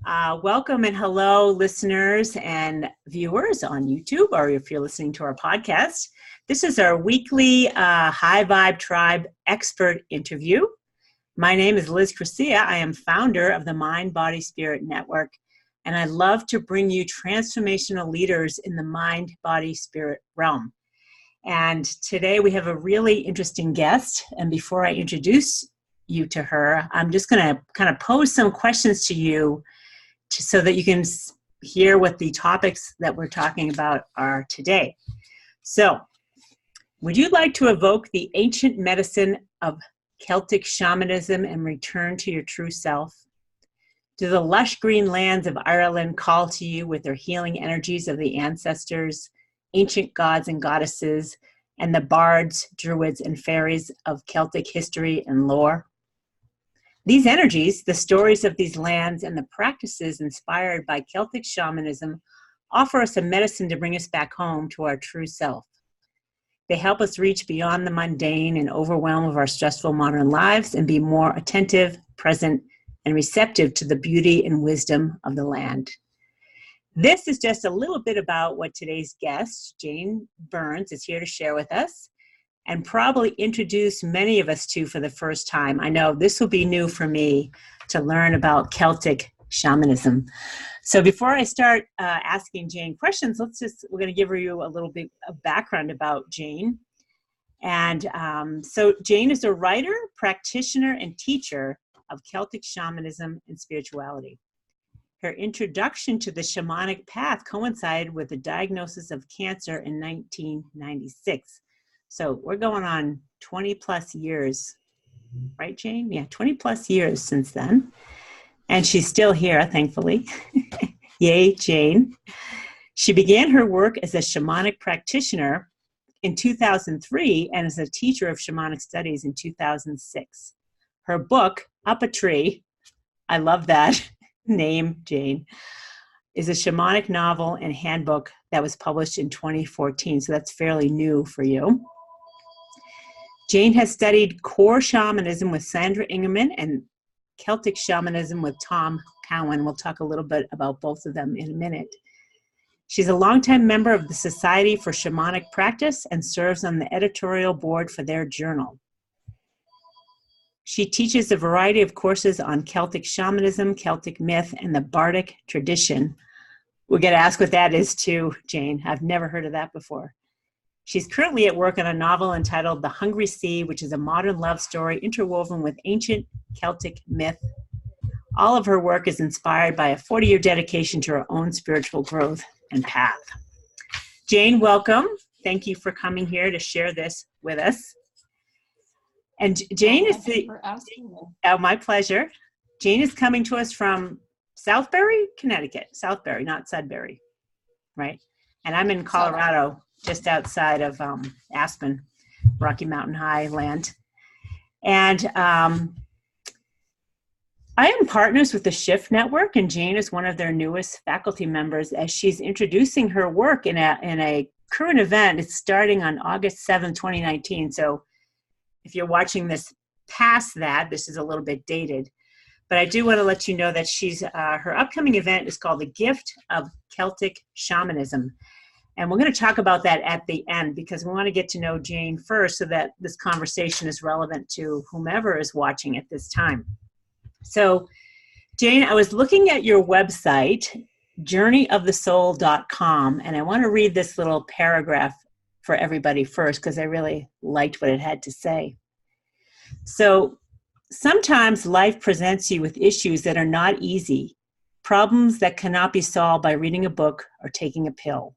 Welcome and hello, listeners and viewers on YouTube, or if you're listening to our podcast. This is our weekly High Vibe Tribe expert interview. My name is Liz Crescia. I am founder of the Mind, Body, Spirit Network, and I love to bring you transformational leaders in the mind, body, spirit realm. And today we have a really interesting guest. And before I introduce you to her, I'm just going to kind of pose some questions to you so that you can hear what the topics that we're talking about are today. So, would you like to evoke the ancient medicine of Celtic Shamanism and return to your true self? Do the lush green lands of Ireland call to you with their healing energies of the ancestors, ancient gods and goddesses, and the bards, druids, and fairies of Celtic history and lore? These energies, the stories of these lands, and the practices inspired by Celtic shamanism offer us a medicine to bring us back home to our true self. They help us reach beyond the mundane and overwhelm of our stressful modern lives and be more attentive, present, and receptive to the beauty and wisdom of the land. This is just a little bit about what today's guest, Jane Burns, is here to share with us, and probably introduce many of us to for the first time. I know this will be new for me to learn about Celtic shamanism. So before I start asking Jane questions, we're going to give you a little bit of background about Jane. And so Jane is a writer, practitioner, and teacher of Celtic shamanism and spirituality. Her introduction to the shamanic path coincided with the diagnosis of cancer in 1996. So we're going on 20 plus years, right, Jane? Yeah, 20 plus years since then. And she's still here, thankfully. Yay, Jane. She began her work as a shamanic practitioner in 2003 and as a teacher of shamanic studies in 2006. Her book, Up a Tree, I love that name, Jane, is a shamanic novel and handbook that was published in 2014. So that's fairly new for you. Jane has studied core shamanism with Snadra Ingerman and Celtic shamanism with Tom Cowan. We'll talk a little bit about both of them in a minute. She's a longtime member of the Society for Shamanic Practice and serves on the editorial board for their journal. She teaches a variety of courses on Celtic shamanism, Celtic myth, and the bardic tradition. We're going to ask what that is too, Jane. I've never heard of that before. She's currently at work on a novel entitled The Hungry Sea, which is a modern love story interwoven with ancient Celtic myth. All of her work is inspired by a 40-year dedication to her own spiritual growth and path. Jane, welcome. Thank you for coming here to share this with us. And Jane is the... for asking me. Oh, my pleasure. Jane is coming to us from Southbury, Connecticut. Southbury, not Sudbury, right? And I'm in Colorado, just outside of Aspen, Rocky Mountain High land. And I am partners with the Shift Network, and Jane is one of their newest faculty members as she's introducing her work in a current event. It's starting on August 7, 2019. So if you're watching this past that, this is a little bit dated. But I do want to let you know that her upcoming event is called The Gift of Celtic Shamanism. And we're going to talk about that at the end because we want to get to know Jane first so that this conversation is relevant to whomever is watching at this time. So, Jane, I was looking at your website, journeyofthesoul.com, and I want to read this little paragraph for everybody first because I really liked what it had to say. So, sometimes life presents you with issues that are not easy, problems that cannot be solved by reading a book or taking a pill.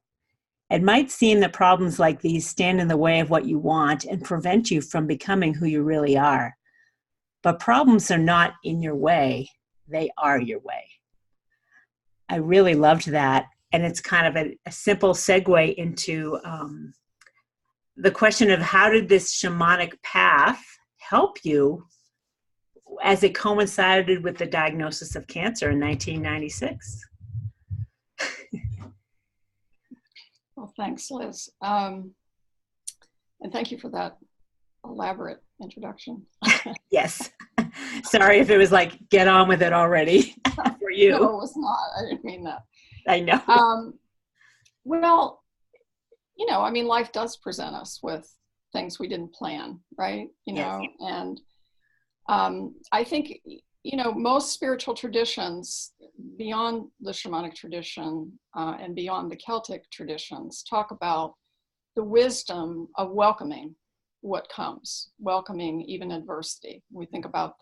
It might seem that problems like these stand in the way of what you want and prevent you from becoming who you really are. But problems are not in your way, they are your way. I really loved that. And it's kind of a simple segue into the question of how did this shamanic path help you as it coincided with the diagnosis of cancer in 1996? Well, thanks, Liz. And thank you for that elaborate introduction. Yes. Sorry if it was like, get on with it already for you. No, it was not. I didn't mean that. I know. Well, I mean, life does present us with things we didn't plan, right? Yes. And I think, most spiritual traditions beyond the shamanic tradition and beyond the Celtic traditions talk about the wisdom of welcoming what comes, welcoming even adversity. We think about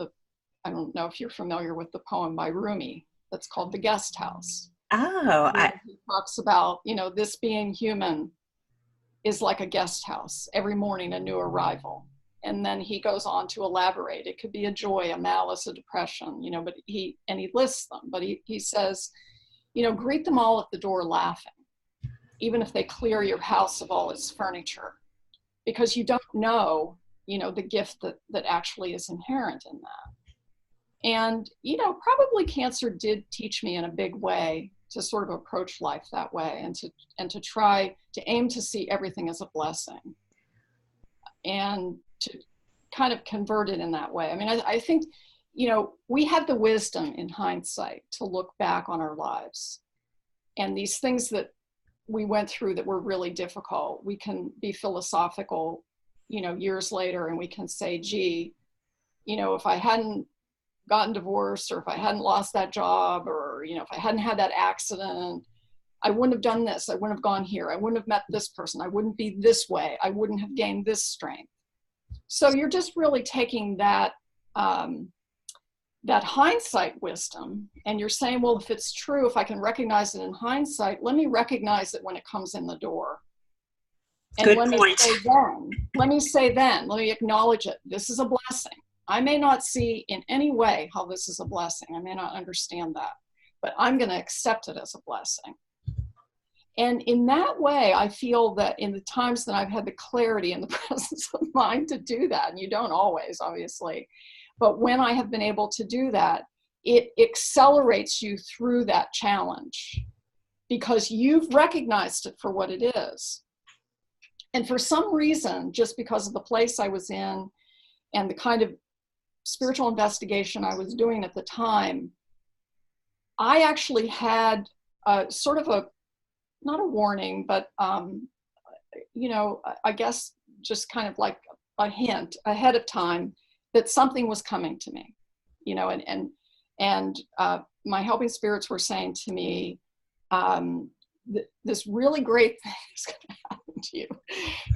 I don't know if you're familiar with the poem by Rumi that's called The Guest House. Oh, He talks about, this being human is like a guest house. Every morning, a new arrival. And then he goes on to elaborate. It could be a joy, a malice, a depression, but he lists them. But he says, greet them all at the door laughing, even if they clear your house of all its furniture, because you don't know, the gift that actually is inherent in that. And, probably cancer did teach me in a big way to sort of approach life that way, and to try to aim to see everything as a blessing and to kind of convert it in that way. I mean, I think, we have the wisdom in hindsight to look back on our lives and these things that we went through that were really difficult. We can be philosophical, years later, and we can say, gee, if I hadn't gotten divorced, or if I hadn't lost that job, or, if I hadn't had that accident, I wouldn't have done this. I wouldn't have gone here. I wouldn't have met this person. I wouldn't be this way. I wouldn't have gained this strength. So you're just really taking that, that hindsight wisdom, and you're saying, well, if it's true, if I can recognize it in hindsight, let me recognize it when it comes in the door. And good let point. let me acknowledge it. This is a blessing. I may not see in any way how this is a blessing. I may not understand that, but I'm going to accept it as a blessing. And in that way, I feel that in the times that I've had the clarity and the presence of mind to do that, and you don't always, obviously, but when I have been able to do that, it accelerates you through that challenge because you've recognized it for what it is. And for some reason, just because of the place I was in and the kind of spiritual investigation I was doing at the time, I actually had sort of not a warning, but, I guess just kind of like a hint ahead of time that something was coming to me, and my helping spirits were saying to me, this really great thing is going to happen to you.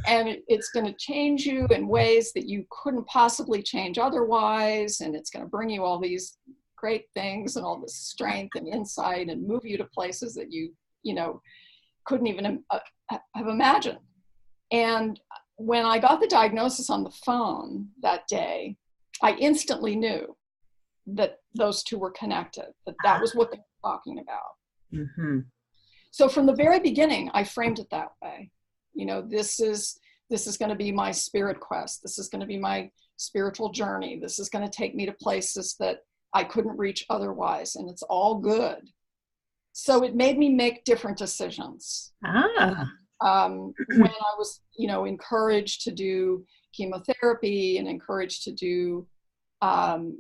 And it's going to change you in ways that you couldn't possibly change otherwise. And it's going to bring you all these great things and all this strength and insight and move you to places that you couldn't even have imagined. And when I got the diagnosis on the phone that day, I instantly knew that those two were connected, that was what they were talking about. Mm-hmm. So from the very beginning, I framed it that way. This is going to be my spirit quest. This is going to be my spiritual journey. This is going to take me to places that I couldn't reach otherwise, and it's all good. So it made me make different decisions. When I was, encouraged to do chemotherapy and encouraged to do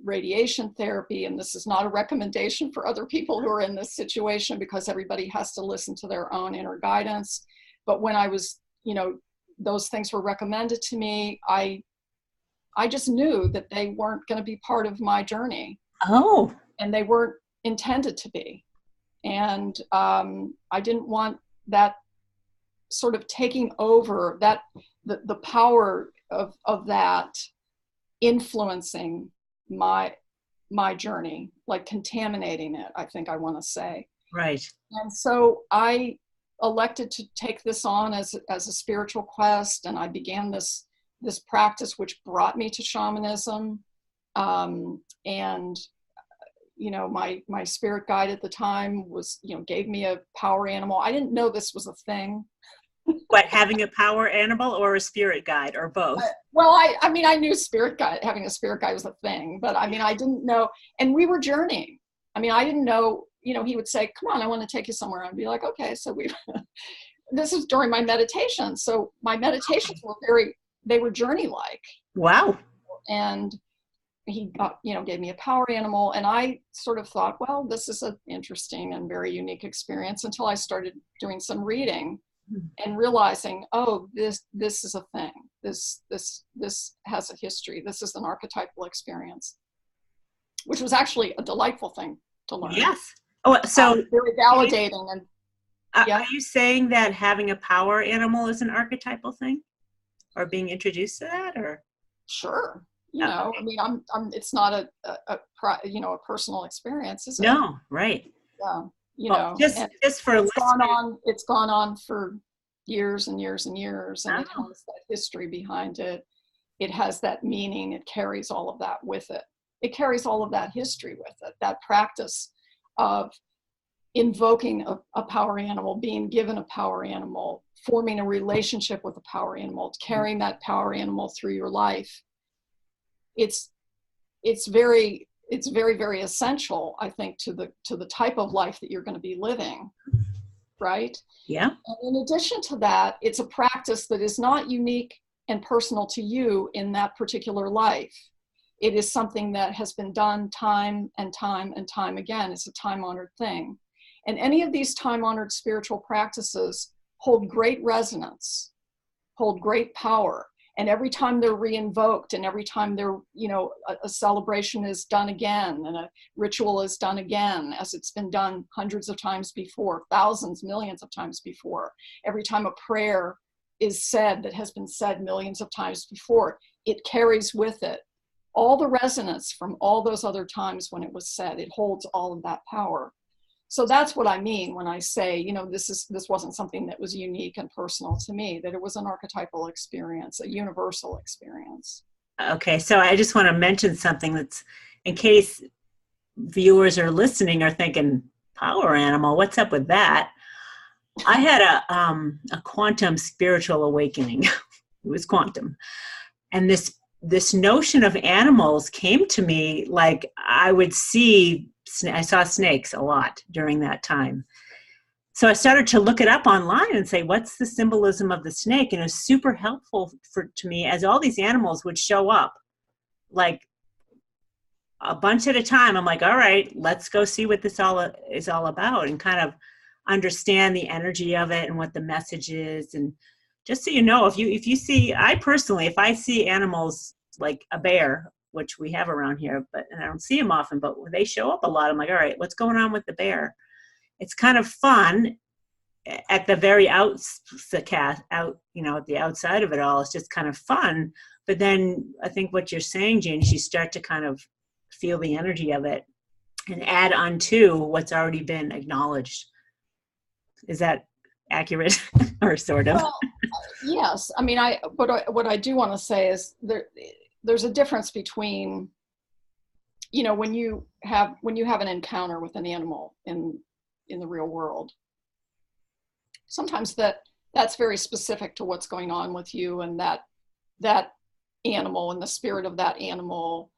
radiation therapy, and this is not a recommendation for other people who are in this situation because everybody has to listen to their own inner guidance. But when I was, those things were recommended to me, I just knew that they weren't going to be part of my journey. Oh. And they weren't intended to be. And I didn't want that sort of taking over, that the power of that influencing my journey, like contaminating it, I think I want to say. Right. And so I elected to take this on as a spiritual quest, and I began this practice, which brought me to shamanism. And my spirit guide at the time was, gave me a power animal. I didn't know this was a thing. What, having a power animal or a spirit guide, or both? I knew having a spirit guide was a thing, but I didn't know. And we were journeying. I didn't know, he would say, come on, I want to take you somewhere. I'd be like, okay. So this is during my meditation. So my meditations were they were journey-like. Wow. And he got, gave me a power animal, and I sort of thought, well, this is an interesting and very unique experience, until I started doing some reading and realizing, oh, this is a thing. This has a history. This is an archetypal experience, which was actually a delightful thing to learn. Yes. Oh, so very validating. And yeah. Are you saying that having a power animal is an archetypal thing, or being introduced to that, or? Sure. I mean, I'm it's not a personal experience, is it? No, right. Yeah. Just for it's gone on for years and years and years, and it has that history behind it. It has that meaning. It carries all of that with it. It carries all of that history with it. That practice of invoking a power animal, being given a power animal, forming a relationship with a power animal, carrying that power animal through your life. It's very, very essential, I think, to the type of life that you're going to be living, right? Yeah. And in addition to that, it's a practice that is not unique and personal to you in that particular life. It is something that has been done time and time and time again. It's a time-honored thing. And any of these time-honored spiritual practices hold great resonance, hold great power. And every time they're re-invoked, and every time they're, a celebration is done again, and a ritual is done again, as it's been done hundreds of times before, thousands, millions of times before. Every time a prayer is said that has been said millions of times before, it carries with it all the resonance from all those other times when it was said. It holds all of that power. So that's what I mean when I say, this wasn't something that was unique and personal to me, that it was an archetypal experience, a universal experience. Okay, so I just want to mention something that's, in case viewers are listening are thinking, power animal, what's up with that? I had a quantum spiritual awakening. It was quantum. And this notion of animals came to me, like I saw snakes a lot during that time. So I started to look it up online and say, what's the symbolism of the snake? And it was super helpful to me, as all these animals would show up, like a bunch at a time. I'm like, all right, let's go see what this is all about, and kind of understand the energy of it and what the message is. And just so you know, if you see, if I see animals like a bear, which we have around here, and I don't see them often, but when they show up a lot, I'm like, all right, what's going on with the bear? It's kind of fun at the very at the outside of it all. It's just kind of fun. But then I think what you're saying, Jane, is you start to kind of feel the energy of it and add onto what's already been acknowledged. Is that accurate? Or sort of? Well, yes. I mean, what I do want to say is there's a difference between, when you have an encounter with an animal in the real world. Sometimes that's very specific to what's going on with you, and that animal and the spirit of that animal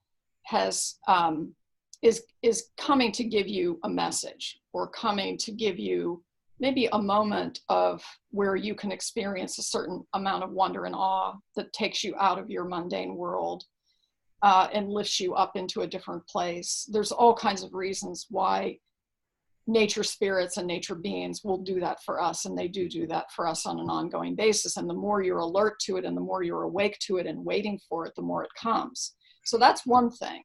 is coming to give you a message, or coming to give you maybe a moment of where you can experience a certain amount of wonder and awe that takes you out of your mundane world and lifts you up into a different place. There's all kinds of reasons why nature spirits and nature beings will do that for us, and they do that for us on an ongoing basis. And the more you're alert to it, and the more you're awake to it and waiting for it, the more it comes. So that's one thing.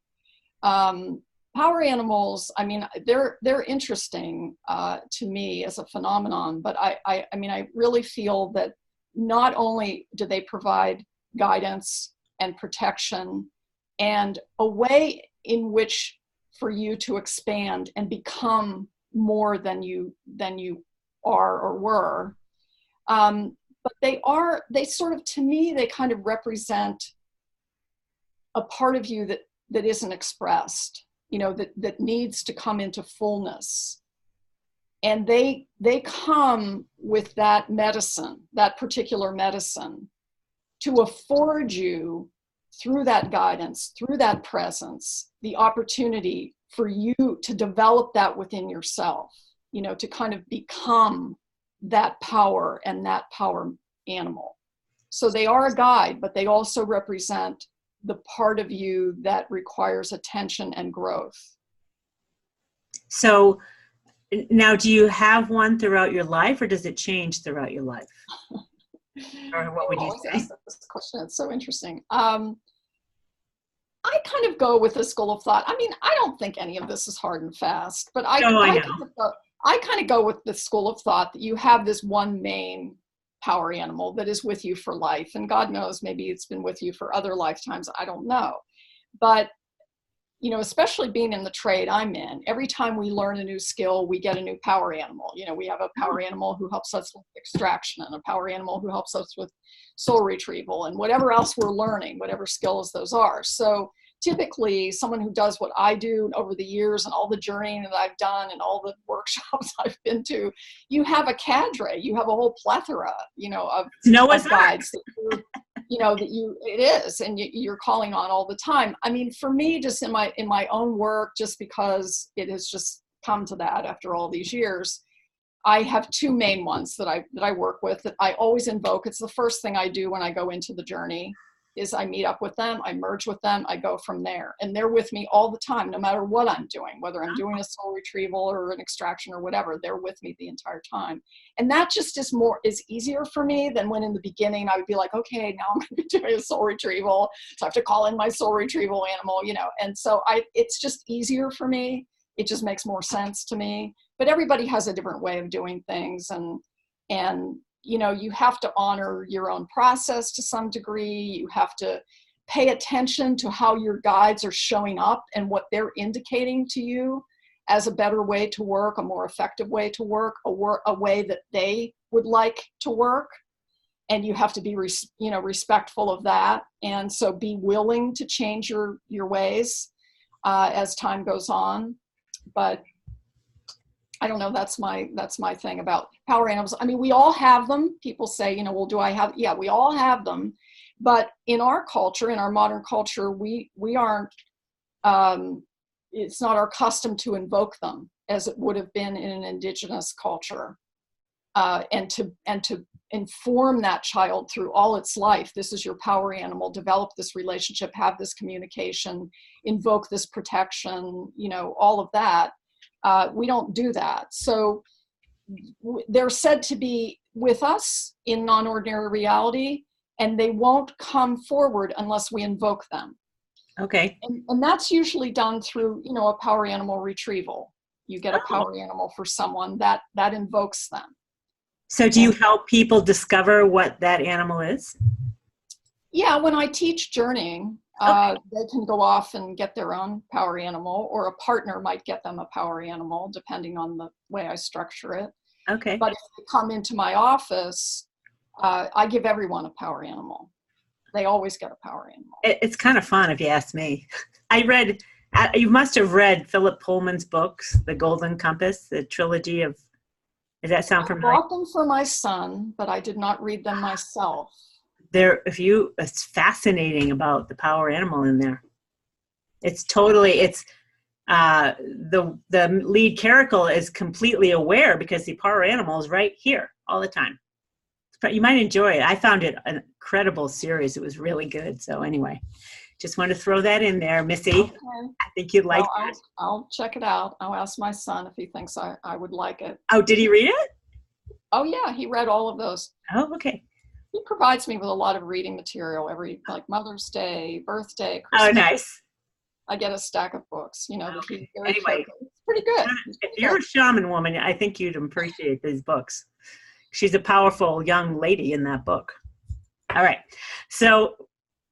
Power animals, I mean, they're interesting to me as a phenomenon, but I mean, I really feel that not only do they provide guidance and protection and a way in which for you to expand and become more than you are or were, but they sort of, to me, they kind of represent a part of you that isn't expressed, that needs to come into fullness. And they come with that medicine, that particular medicine, to afford you, through that guidance, through that presence, the opportunity for you to develop that within yourself, to kind of become that power and that power animal. So they are a guide, but they also represent the part of you that requires attention and growth. So now, do you have one throughout your life, or does it change throughout your life? Or what would you say? Ask this question. It's so interesting. I kind of go with the school of thought. I mean, I don't think any of this is hard and fast, but I kind of go with the school of thought that you have this one main power animal that is with you for life. And God knows, maybe it's been with you for other lifetimes. I don't know. But, you know, especially being in the trade I'm in, every time we learn a new skill, we get a new power animal. You know, we have a power animal who helps us with extraction, and a power animal who helps us with soul retrieval, and whatever else we're learning, whatever skills those are. So typically someone who does what I do over the years and all the journeying that I've done and all the workshops I've been to, you have a cadre, you have a whole plethora, you know, of guides that it is, and you're calling on all the time. I mean, for me, just in my own work, just because it has just come to that after all these years, I have two main ones that I work with that I always invoke. It's the first thing I do when I go into the journey, is I meet up with them, I merge with them, I go from there. And they're with me all the time, no matter what I'm doing, whether I'm doing a soul retrieval or an extraction or whatever, they're with me the entire time. And that just is easier for me than when in the beginning I would be like, okay, now I'm going to be doing a soul retrieval, so I have to call in my soul retrieval animal, you know. And so it's just easier for me. It just makes more sense to me. But everybody has a different way of doing things, and you know, you have to honor your own process to some degree. You have to pay attention to how your guides are showing up and what they're indicating to you as a better way to work, a more effective way to work, a way that they would like to work. And you have to be, respectful of that. And so be willing to change your ways as time goes on. But I don't know, that's my thing about power animals. I mean, we all have them. People say, you know, well, do I have? Yeah, we all have them. But in our culture, in our modern culture, we aren't, it's not our custom to invoke them as it would have been in an indigenous culture. And to inform that child through all its life, this is your power animal, develop this relationship, have this communication, invoke this protection, you know, all of that. We don't do that. So they're said to be with us in non-ordinary reality, and they won't come forward unless we invoke them. Okay. And that's usually done through, you know, a power animal retrieval. You get a power animal for someone that invokes them. So do you help people discover what that animal is? Yeah, when I teach journeying, they can go off and get their own power animal, or a partner might get them a power animal, depending on the way I structure it. Okay. But if they come into my office, I give everyone a power animal. They always get a power animal. It's kind of fun, if you ask me. You must have read Philip Pullman's books, The Golden Compass, the trilogy of, does that sound familiar? I bought them for my son, but I did not read them myself. It's fascinating about the power animal in there. The lead character is completely aware because the power animal is right here all the time. But you might enjoy it. I found it an incredible series. It was really good. So anyway, just want to throw that in there, Missy. Okay. I think you'd like that. I'll check it out. I'll ask my son if he thinks I would like it. Oh, did he read it? Oh yeah, he read all of those. Oh, okay. He provides me with a lot of reading material every, like Mother's Day, birthday, Christmas. Oh, nice. I get a stack of books, you know, okay. Anyway, it's pretty good. If you're a shaman woman, I think you'd appreciate these books. She's a powerful young lady in that book. All right. So,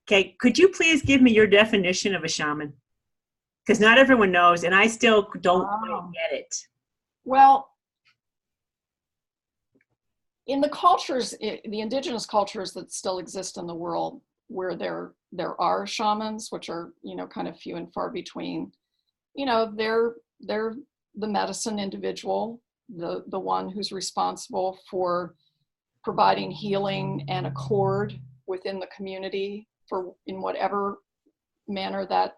okay, could you please give me your definition of a shaman? Because not everyone knows, and I still don't quite get it. Well, in the cultures, the indigenous cultures that still exist in the world, where there are shamans, which are, you know, kind of few and far between, you know, they're the medicine individual, the one who's responsible for providing healing and accord within the community in whatever manner that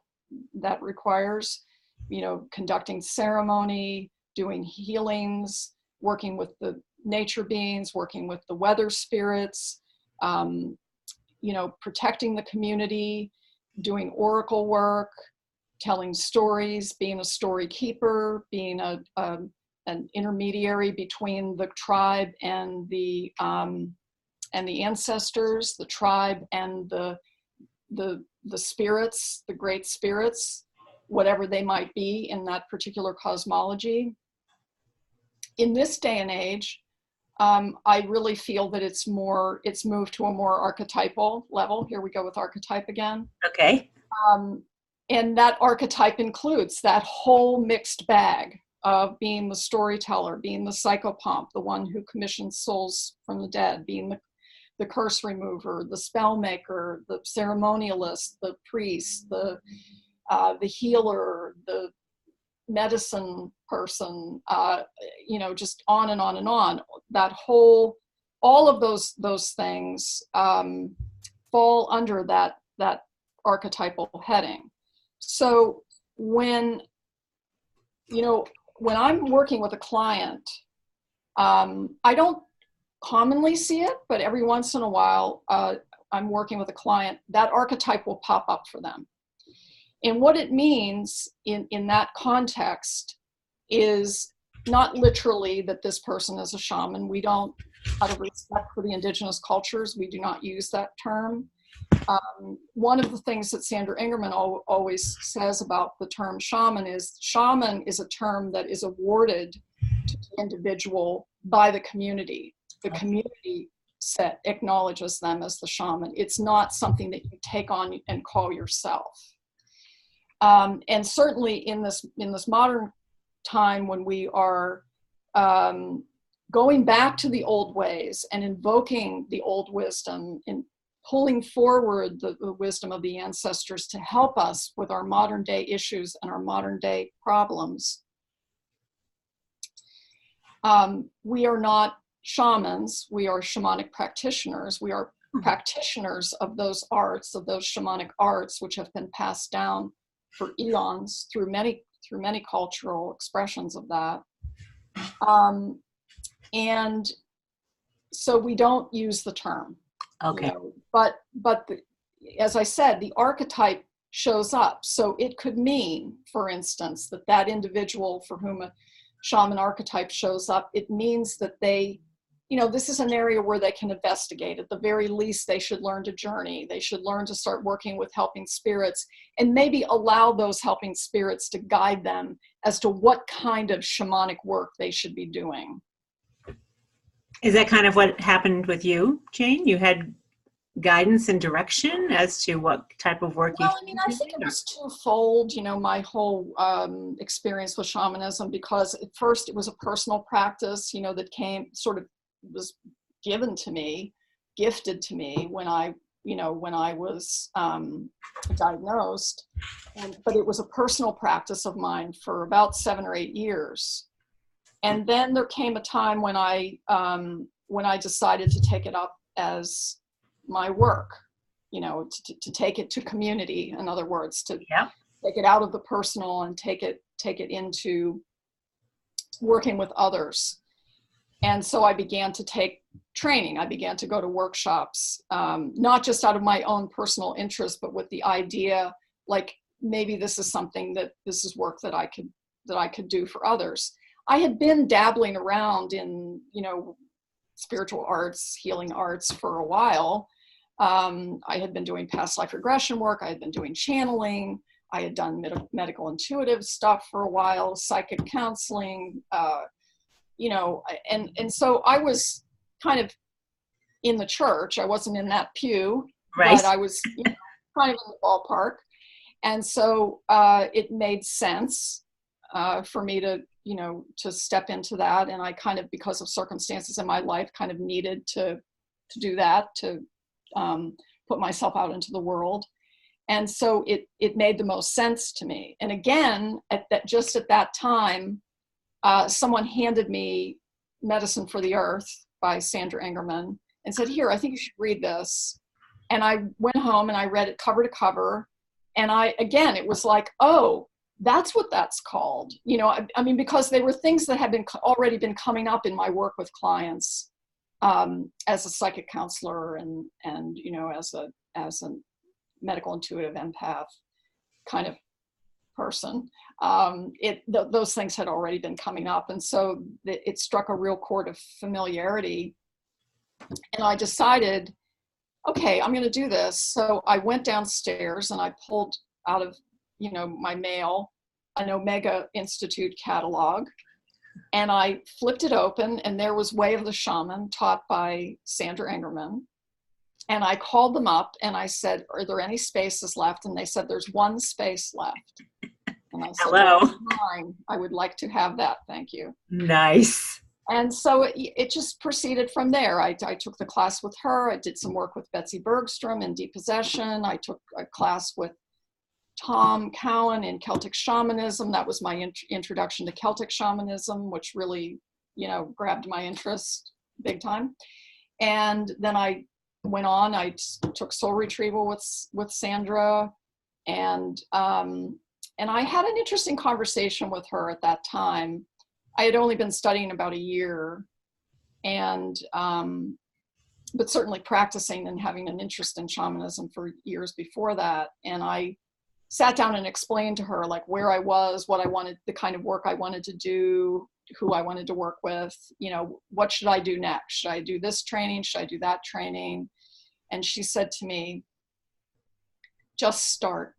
requires, you know, conducting ceremony, doing healings, working with the nature beings, working with the weather spirits, you know, protecting the community, doing oracle work, telling stories, being a story keeper, being an intermediary between the tribe and the ancestors, the tribe and the spirits, the great spirits, whatever they might be in that particular cosmology. In this day and age, I really feel that it's moved to a more archetypal level. Here we go with archetype again. Okay. And that archetype includes that whole mixed bag of being the storyteller, being the psychopomp, the one who commissions souls from the dead, being the curse remover, the spell maker, the ceremonialist, the priest, the healer, the medicine person, just on and on and on. All of those things fall under that archetypal heading. So when I'm working with a client, I don't commonly see it, but every once in a while, I'm working with a client, that archetype will pop up for them. And what it means in that context is not literally that this person is a shaman. We don't, out of respect for the indigenous cultures, we do not use that term. One of the things that Snadra Ingerman always says about the term shaman is a term that is awarded to the individual by the community. The community acknowledges them as the shaman. It's not something that you take on and call yourself. And certainly in this modern time, when we are going back to the old ways and invoking the old wisdom and pulling forward the wisdom of the ancestors to help us with our modern day issues and our modern day problems, we are not shamans. We are shamanic practitioners. We are practitioners of those arts, of those shamanic arts, which have been passed down for eons through many cultural expressions of that. And so we don't use the term. Okay. But as I said, the archetype shows up. So it could mean, for instance, that individual for whom a shaman archetype shows up, it means that they, this is an area where they can investigate. At the very least, they should learn to journey. They should learn to start working with helping spirits and maybe allow those helping spirits to guide them as to what kind of shamanic work they should be doing. Is that kind of what happened with you, Jane? You had guidance and direction as to what type of work you should be doing? I think it was twofold, my whole experience with shamanism, because at first it was a personal practice, that was given to me, gifted to me when I was diagnosed. But it was a personal practice of mine for about 7 or 8 years. And then there came a time when I decided to take it up as my work, to take it to community. In other words, to take it out of the personal and take it into working with others. And so I began to take training. I began to go to workshops, not just out of my own personal interest, but with the idea, like, maybe this is work that I could do for others. I had been dabbling around in, spiritual arts, healing arts for a while. I had been doing past life regression work. I had been doing channeling. I had done medical intuitive stuff for a while, psychic counseling, and so I was kind of in the church. I wasn't in that pew, right, but I was kind of in the ballpark. And so it made sense for me to step into that. And I kind of, because of circumstances in my life, kind of needed to do that, to put myself out into the world. And so it made the most sense to me. And again, at that time, someone handed me Medicine for the Earth by Snadra Ingerman and said, "Here, I think you should read this." And I went home and I read it cover to cover. And it was like, oh, that's what that's called. Because they were things that had already been coming up in my work with clients as a psychic counselor and as an medical intuitive empath kind of person. Those things had already been coming up. And so it struck a real chord of familiarity. And I decided, okay, I'm going to do this. So I went downstairs and I pulled out of, my mail, an Omega Institute catalog. And I flipped it open, and there was Way of the Shaman, taught by Snadra Ingerman. And I called them up and I said, are there any spaces left? And they said, there's one space left. And I said, hello. Fine. I would like to have that. Thank you. Nice. And so it just proceeded from there. I took the class with her. I did some work with Betsy Bergstrom in depossession. I took a class with Tom Cowan in Celtic Shamanism. That was my introduction to Celtic Shamanism, which really, grabbed my interest big time. And then I went on, I took soul retrieval with Sandra, and I had an interesting conversation with her at that time. I had only been studying about a year, and but certainly practicing and having an interest in shamanism for years before that. And I sat down and explained to her like where I was, what I wanted, the kind of work I wanted to do, who I wanted to work with, what should I do next? Should I do this training? Should I do that training? And she said to me, just start.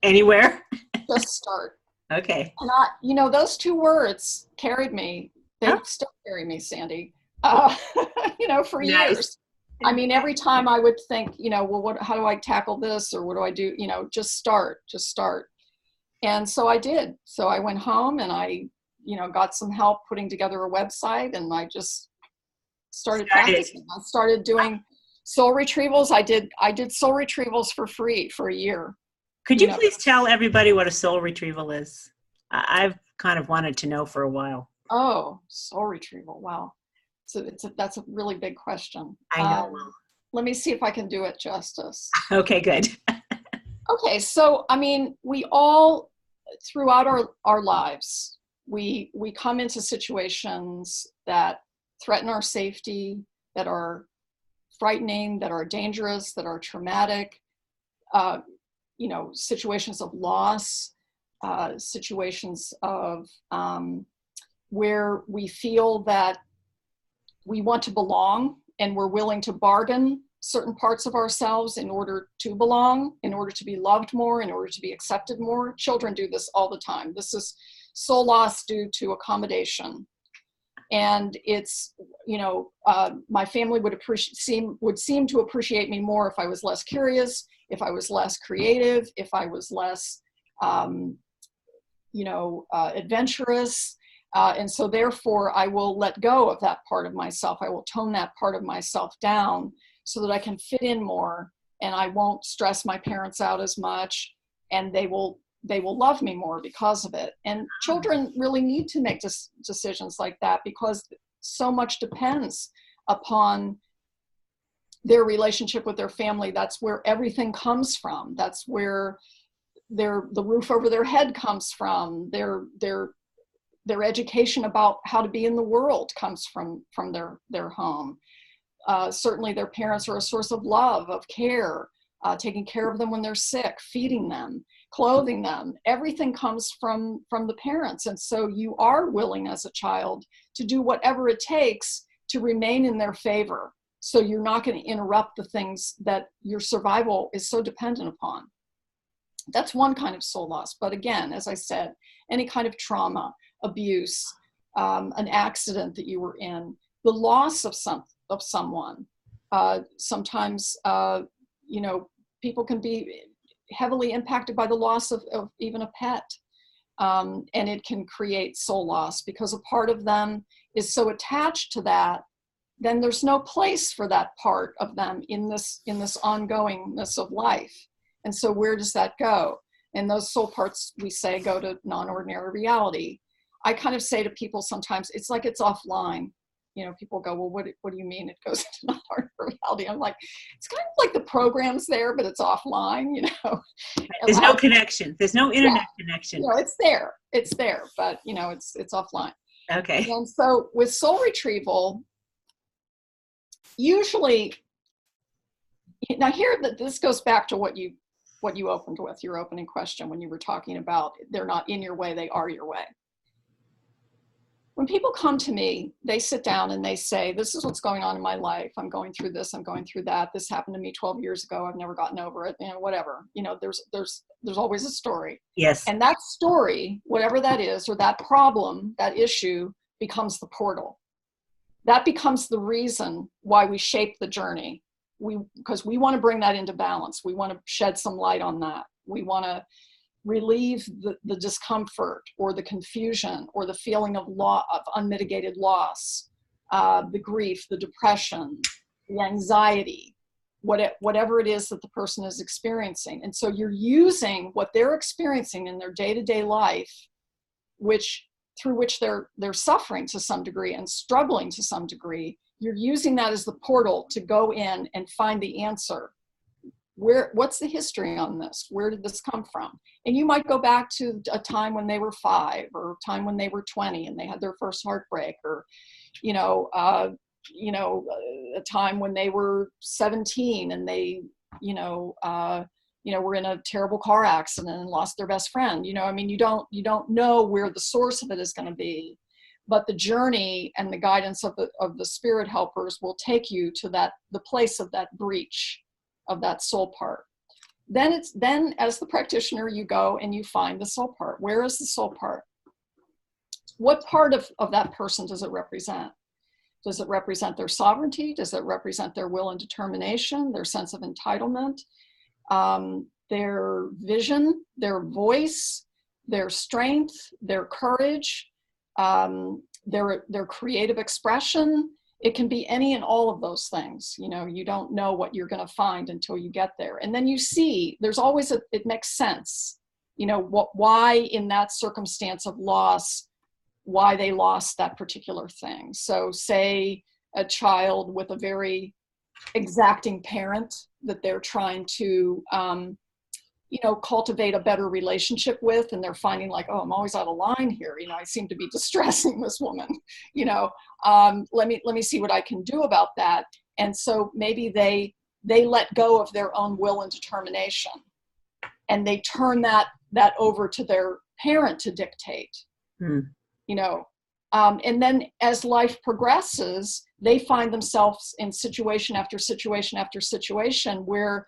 Anywhere? Just start. Okay. And those two words carried me. They still carry me, Sandy, for years. I mean, every time I would think, well, how do I tackle this? Or what do I do? Just start. And so I did. So I went home and I, got some help putting together a website, and I just started practicing. I started doing soul retrievals. I did soul retrievals for free for a year. Could you please tell everybody what a soul retrieval is? I've kind of wanted to know for a while. Oh, soul retrieval. Wow. So that's a really big question. I know. Let me see if I can do it justice. Okay, good. Okay. So, I mean, we all, throughout our lives, we come into situations that threaten our safety, that are frightening, that are dangerous, that are traumatic, situations of loss, situations of where we feel that we want to belong and we're willing to bargain certain parts of ourselves in order to belong, in order to be loved more, in order to be accepted more. Children do this all the time. This is soul loss due to accommodation. And it's, my family would seem to appreciate me more if I was less curious, if I was less creative, if I was less, adventurous. And so therefore I will let go of that part of myself. I will tone that part of myself down so that I can fit in more, and I won't stress my parents out as much, and they will love me more because of it. And children really need to make decisions like that, because so much depends upon their relationship with their family. That's where everything comes from. That's where the roof over their head comes from. Their education about how to be in the world comes from their home. Certainly their parents are a source of love, of care, taking care of them when they're sick, feeding them, clothing them. Everything comes from the parents. And so you are willing as a child to do whatever it takes to remain in their favor. So you're not going to interrupt the things that your survival is so dependent upon. That's one kind of soul loss. But again, as I said, any kind of trauma, abuse, an accident that you were in, the loss of someone. Sometimes, people can be heavily impacted by the loss of even a pet. And it can create soul loss because a part of them is so attached to that, then there's no place for that part of them in this ongoingness of life. And so where does that go? And those soul parts, we say, go to non-ordinary reality. I kind of say to people sometimes, it's like it's offline. People go, well, what do you mean it goes to non-ordinary reality? I'm like, it's kind of like the program's there, but it's offline, There's no connection. There's no internet connection. It's there, but it's offline. Okay. And so with soul retrieval, usually, now here, that this goes back to what you opened with, your opening question, when you were talking about they're not in your way, they are your way. When people come to me, they sit down and they say, this is what's going on in my life. I'm going through this, I'm going through that. This happened to me 12 years ago. I've never gotten over it, whatever. There's always a story. Yes. And that story, whatever that is, or that problem, that issue, becomes the portal. That becomes the reason why we shape the journey. Because we want to bring that into balance. We want to shed some light on that. We want to relieve the discomfort or the confusion or the feeling of unmitigated loss, the grief, the depression, the anxiety, whatever it is that the person is experiencing. And so you're using what they're experiencing in their day-to-day life, through which they're suffering to some degree and struggling to some degree. You're using that as the portal to go in and find the answer. What's the history on this? Where did this come from? And you might go back to a time when they were 5, or a time when they were 20 and they had their first heartbreak, or, a time when they were 17 and they, were in a terrible car accident and lost their best friend. You don't know where the source of it is going to be, but the journey and the guidance of the spirit helpers will take you to the place of that breach of that soul part. Then as the practitioner, you go and you find the soul part. Where is the soul part? What part of that person does it represent? Does it represent their sovereignty? Does it represent their will and determination, their sense of entitlement, their vision, their voice, their strength, their courage, their creative expression? It can be any and all of those things. You don't know what you're going to find until you get there. And then you see, there's always it makes sense, why in that circumstance of loss, why they lost that particular thing. So say a child with a very exacting parent that they're trying to, cultivate a better relationship with, and they're finding like, oh, I'm always out of line here. I seem to be distressing this woman, let me see what I can do about that. And so maybe they let go of their own will and determination, and they turn that over to their parent to dictate, and then as life progresses, they find themselves in situation after situation after situation where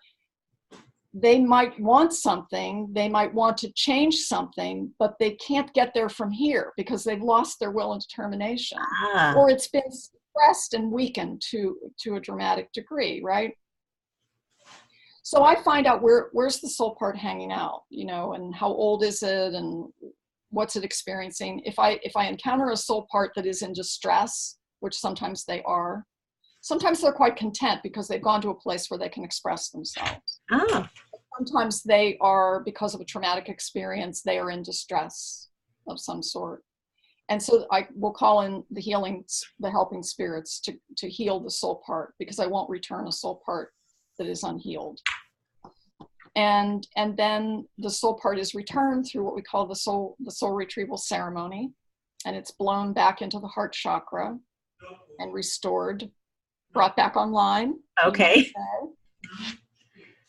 they might want something, they might want to change something, but they can't get there from here because they've lost their will and determination, or it's been suppressed and weakened to a dramatic degree, right? So I find out where's the soul part hanging out, and how old is it, and what's it experiencing. If I encounter a soul part that is in distress, which sometimes they are, sometimes they're quite content because they've gone to a place where they can express themselves. Sometimes they are, because of a traumatic experience, they are in distress of some sort. And so I will call in the helping spirits to heal the soul part, because I won't return a soul part that is unhealed. And then the soul part is returned through what we call the soul retrieval ceremony. And it's blown back into the heart chakra and restored, brought back online. Okay.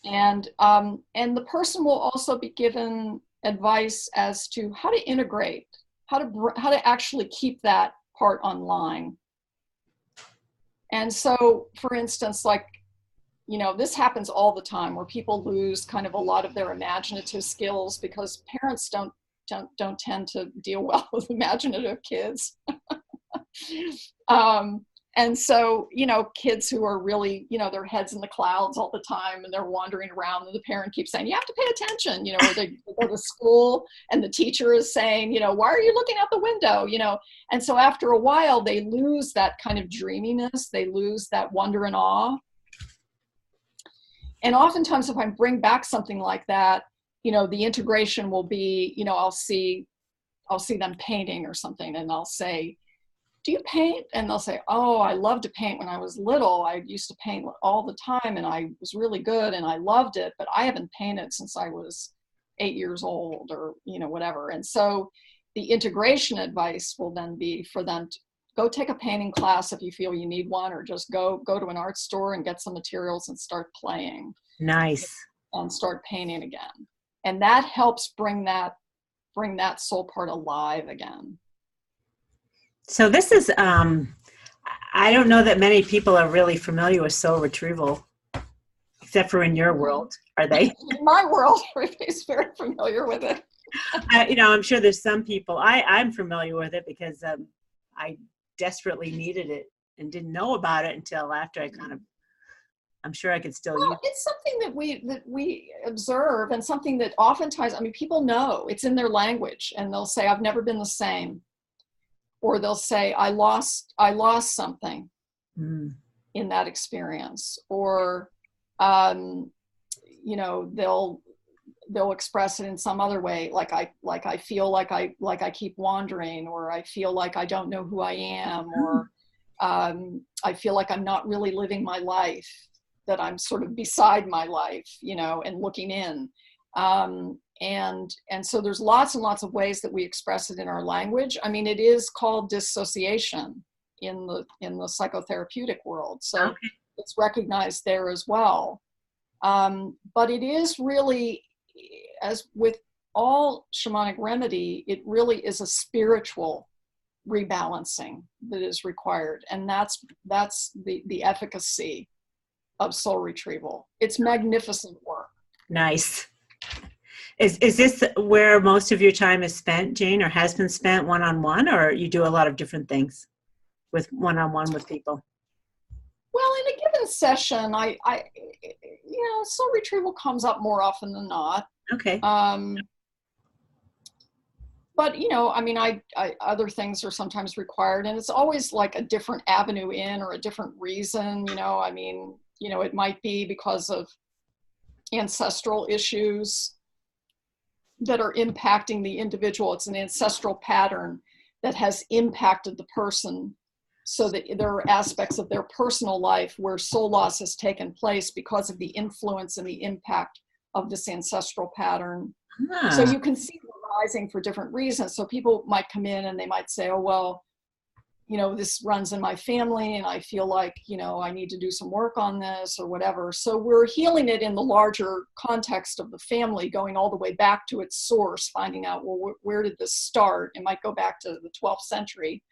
And the person will also be given advice as to how to integrate, how to actually keep that part online. And so, for instance, like, this happens all the time where people lose kind of a lot of their imaginative skills because parents don't tend to deal well with imaginative kids. And so, kids who are really, their heads in the clouds all the time and they're wandering around, and the parent keeps saying, you have to pay attention, or they go to school and the teacher is saying, why are you looking out the window, And so after a while, they lose that kind of dreaminess. They lose that wonder and awe. And oftentimes if I bring back something like that, the integration will be, I'll see them painting or something, and I'll say, do you paint? And they'll say, oh, I loved to paint when I was little. I used to paint all the time and I was really good and I loved it, but I haven't painted since I was 8 years old, or, whatever. And so the integration advice will then be for them go take a painting class if you feel you need one, or just go to an art store and get some materials and start playing. Nice. And start painting again. And that helps bring that soul part alive again. So this is, I don't know that many people are really familiar with soul retrieval, except for in your world, are they? In my world, everybody's very familiar with it. I'm sure there's some people, I'm familiar with it because I desperately needed it and didn't know about it until after I'm sure I could still use it. It's something that we observe, and something that oftentimes, people know it's in their language, and they'll say, I've never been the same. Or they'll say, I lost something in that experience. Or, they'll express it in some other way, like I feel like I keep wandering, or I feel like I don't know who I am, or I feel like I'm not really living my life, that I'm sort of beside my life, and looking in. And so there's lots and lots of ways that we express it in our language. It is called dissociation in the psychotherapeutic world. So okay. It's recognized there as well. But it is really, as with all shamanic remedy, it really is a spiritual rebalancing that is required. And that's the efficacy of soul retrieval. It's magnificent work. Nice. Is this where most of your time is spent, Jane, or has been spent one-on-one, or you do a lot of different things with one-on-one with people? Well, in a given session, I soul retrieval comes up more often than not. Okay. But, other things are sometimes required, and it's always like a different avenue in, or a different reason, it might be because of ancestral issues that are impacting the individual. It's an ancestral pattern that has impacted the person, so that there are aspects of their personal life where soul loss has taken place because of the influence and the impact of this ancestral pattern. So you can see them arising for different reasons. So people might come in and they might say, oh, well, this runs in my family, and I feel like, I need to do some work on this, or whatever. So we're healing it in the larger context of the family, going all the way back to its source, finding out, well, where did this start? It might go back to the 12th century.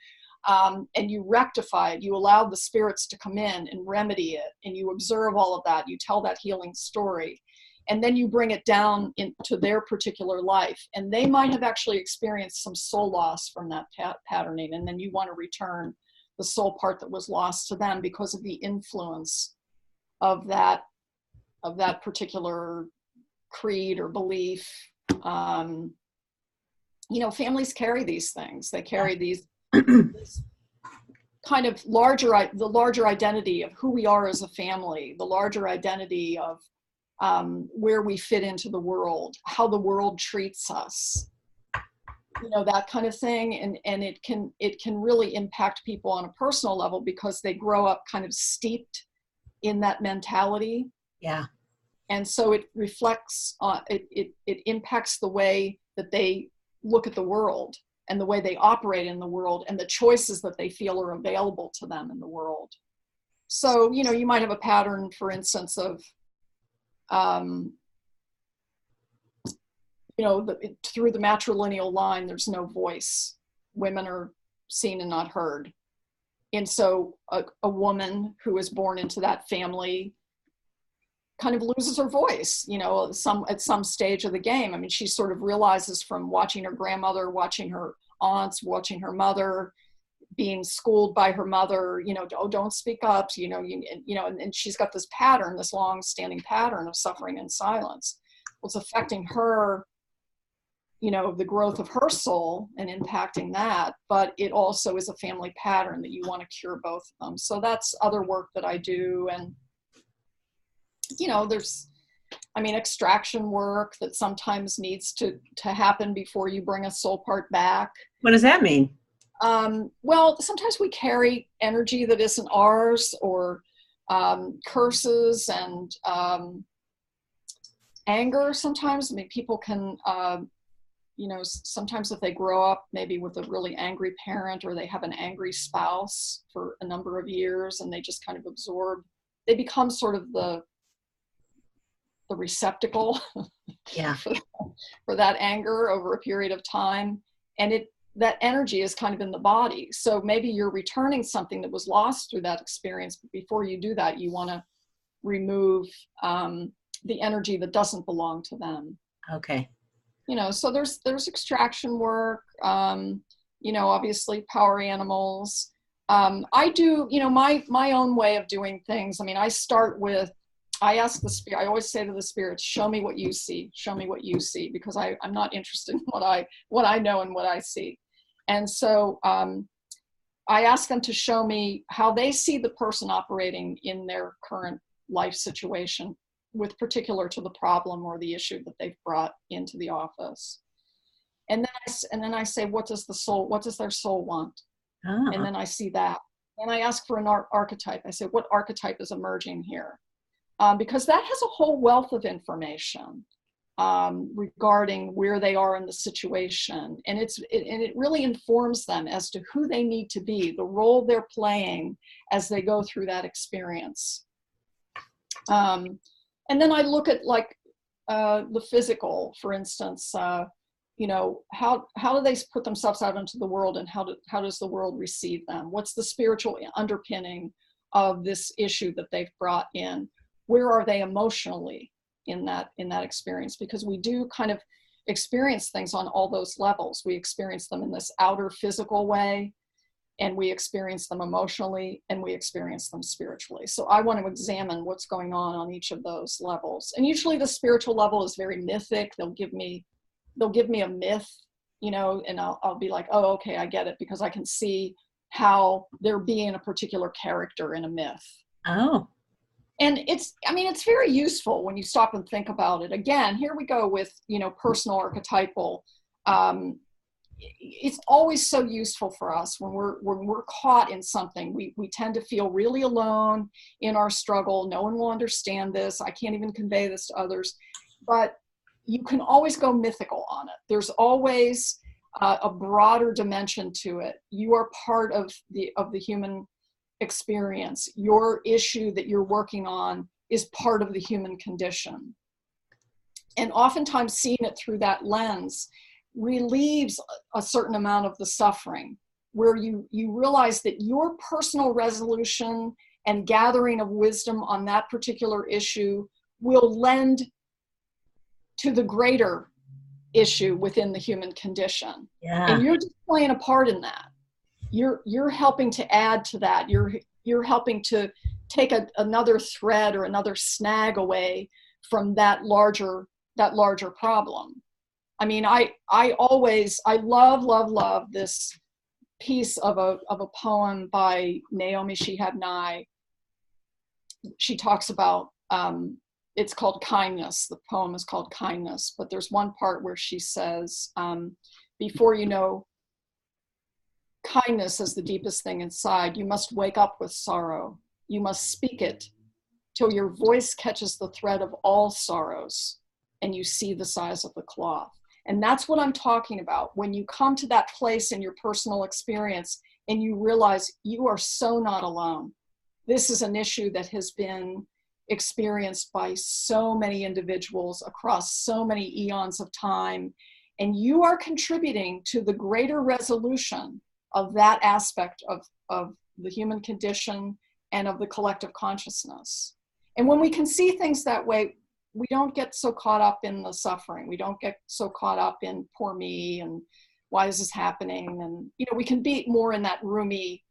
And you rectify it. You allow the spirits to come in and remedy it, and you observe all of that. You tell that healing story. And then you bring it down into their particular life. And they might have actually experienced some soul loss from that patterning. And then you want to return the soul part that was lost to them because of the influence of that particular creed or belief. Families carry these things. They carry these kind of the larger identity of who we are as a family, the larger identity of where we fit into the world, how the world treats us, that kind of thing. And it can really impact people on a personal level because they grow up kind of steeped in that mentality. Yeah. And so it reflects on, it impacts the way that they look at the world, and the way they operate in the world, and the choices that they feel are available to them in the world. So, you might have a pattern, for instance, of, through the matrilineal line, there's no voice. Women are seen and not heard. And so a woman who is born into that family kind of loses her voice, at some stage of the game. She sort of realizes from watching her grandmother, watching her aunts, watching her mother, being schooled by her mother, oh, don't speak up, and she's got this pattern, this long-standing pattern of suffering in silence. Well, it's affecting her, the growth of her soul and impacting that, but it also is a family pattern that you want to cure both of them. So that's other work that I do. And there's, extraction work that sometimes needs to happen before you bring a soul part back. What does that mean? Well, sometimes we carry energy that isn't ours, or curses and anger sometimes. People can you know, sometimes if they grow up maybe with a really angry parent, or they have an angry spouse for a number of years, and they just kind of absorb, they become sort of the receptacle Yeah. for that anger over a period of time. And that energy is kind of in the body. So maybe you're returning something that was lost through that experience, but before you do that, you want to remove the energy that doesn't belong to them. Okay. You know, so there's extraction work, you know, obviously power animals. I do, you know, my own way of doing things. I mean, I ask the spirit, I always say to the spirits, show me what you see, show me what you see, because I'm not interested in what I know and what I see. And so I ask them to show me how they see the person operating in their current life situation, with particular to the problem or the issue that they've brought into the office. And then I say, what does their soul want? Ah. And then I see that. And I ask for an archetype. I say, what archetype is emerging here? Because that has a whole wealth of information regarding where they are in the situation. And it really informs them as to who they need to be, the role they're playing as they go through that experience. And then I look at like the physical, for instance, you know, how do they put themselves out into the world, and how does the world receive them? What's the spiritual underpinning of this issue that they've brought in? Where are they emotionally in that experience? Because we do kind of experience things on all those levels. We experience them in this outer physical way, and we experience them emotionally, and we experience them spiritually. So I want to examine what's going on each of those levels. And usually the spiritual level is very mythic. They'll give me a myth, you know, and I'll be like, oh, okay, I get it, because I can see how they're being a particular character in a myth. Oh. And it's very useful when you stop and think about it. Again, here we go with, you know, personal archetypal. It's always so useful for us when we're caught in something. We tend to feel really alone in our struggle. No one will understand this. I can't even convey this to others. But you can always go mythical on it. There's always a broader dimension to it. You are part of the human experience. Your issue that you're working on is part of the human condition. And oftentimes seeing it through that lens relieves a certain amount of the suffering, where you realize that your personal resolution and gathering of wisdom on that particular issue will lend to the greater issue within the human condition. Yeah. And you're just playing a part in that. You're helping to add to that. You're helping to take another thread or another snag away from that larger problem. I mean, I love this piece of a poem by Naomi Shihab Nye. She talks about, it's called Kindness. The poem is called Kindness, but there's one part where she says, before you know kindness as the deepest thing inside, you must wake up with sorrow. You must speak it till your voice catches the thread of all sorrows and you see the size of the cloth. And that's what I'm talking about. When you come to that place in your personal experience and you realize you are so not alone. This is an issue that has been experienced by so many individuals across so many eons of time, and you are contributing to the greater resolution of that aspect of the human condition and of the collective consciousness. And when we can see things that way, we don't get so caught up in the suffering. We don't get so caught up in poor me and why is this happening? And, you know, we can be more in that roomy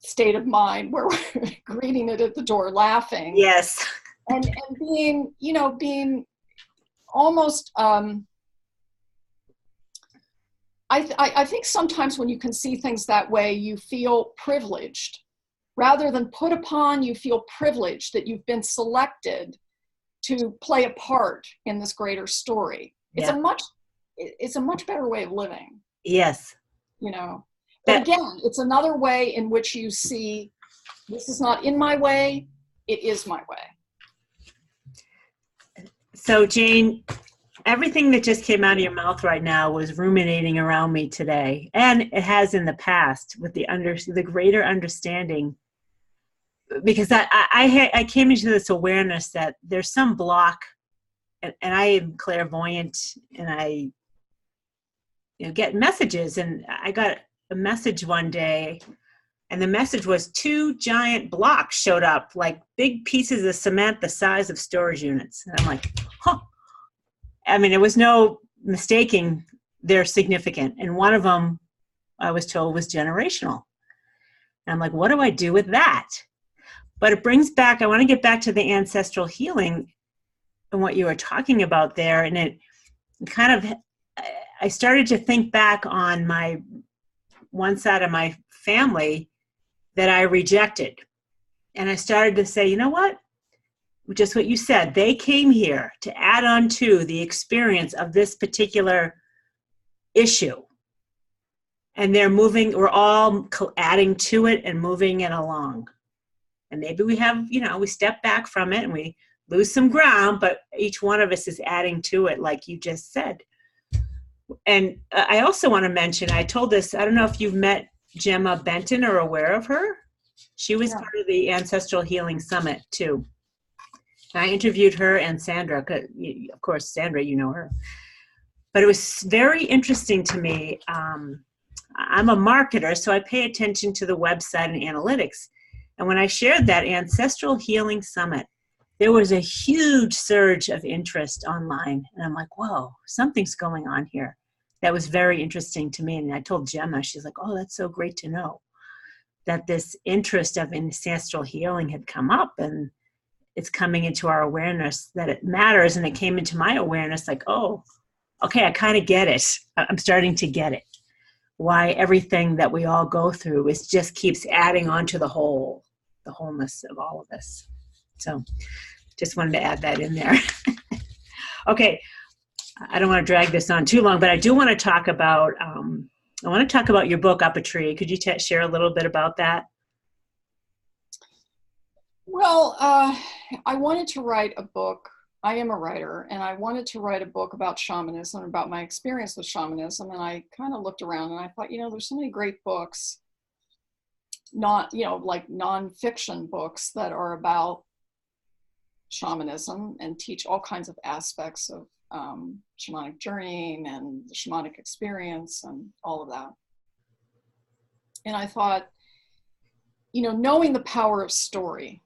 state of mind where we're greeting it at the door, laughing. Yes. And being, you know, being almost, I think sometimes when you can see things that way, you feel privileged. Rather than put upon, you feel privileged that you've been selected to play a part in this greater story. It's a much better way of living. Yes. You know, but again, it's another way in which you see, this is not in my way, it is my way. So Jane, everything that just came out of your mouth right now was ruminating around me today, and it has in the past with the greater understanding. Because I came into this awareness that there's some block, and I am clairvoyant, and I get messages, and I got a message one day, and the message was 2 giant blocks showed up, like big pieces of cement the size of storage units. And I'm like, huh. I mean, there was no mistaking they're significant. And one of them, I was told, was generational. And I'm like, what do I do with that? But it brings back, I want to get back to the ancestral healing and what you were talking about there. And it kind of, I started to think back on my one side of my family that I rejected. And I started to say, you know what? Just what you said, they came here to add on to the experience of this particular issue. And we're all adding to it and moving it along. And maybe we have, we step back from it and we lose some ground, but each one of us is adding to it, like you just said. And I also want to mention, I told this, I don't know if you've met Gemma Benton or aware of her. She was part of the Ancestral Healing Summit too. And I interviewed her and Sandra, of course, Sandra, you know her. But it was very interesting to me. I'm a marketer, so I pay attention to the website and analytics. And when I shared that Ancestral Healing Summit, there was a huge surge of interest online. And I'm like, whoa, something's going on here. That was very interesting to me. And I told Gemma, she's like, oh, that's so great to know that this interest of ancestral healing had come up, and it's coming into our awareness that it matters. And it came into my awareness like, oh, okay, I kind of get it. I'm starting to get it. Why everything that we all go through is just keeps adding on to the wholeness of all of us. So just wanted to add that in there. Okay. I don't want to drag this on too long, but I do want to talk about, your book, Up a Tree. Could you share a little bit about that? Well, I wanted to write a book. I am a writer, and I wanted to write a book about shamanism, about my experience with shamanism. And I kind of looked around and I thought, there's so many great books, not, like nonfiction books that are about shamanism and teach all kinds of aspects of shamanic journeying and the shamanic experience and all of that. And I thought, knowing the power of story,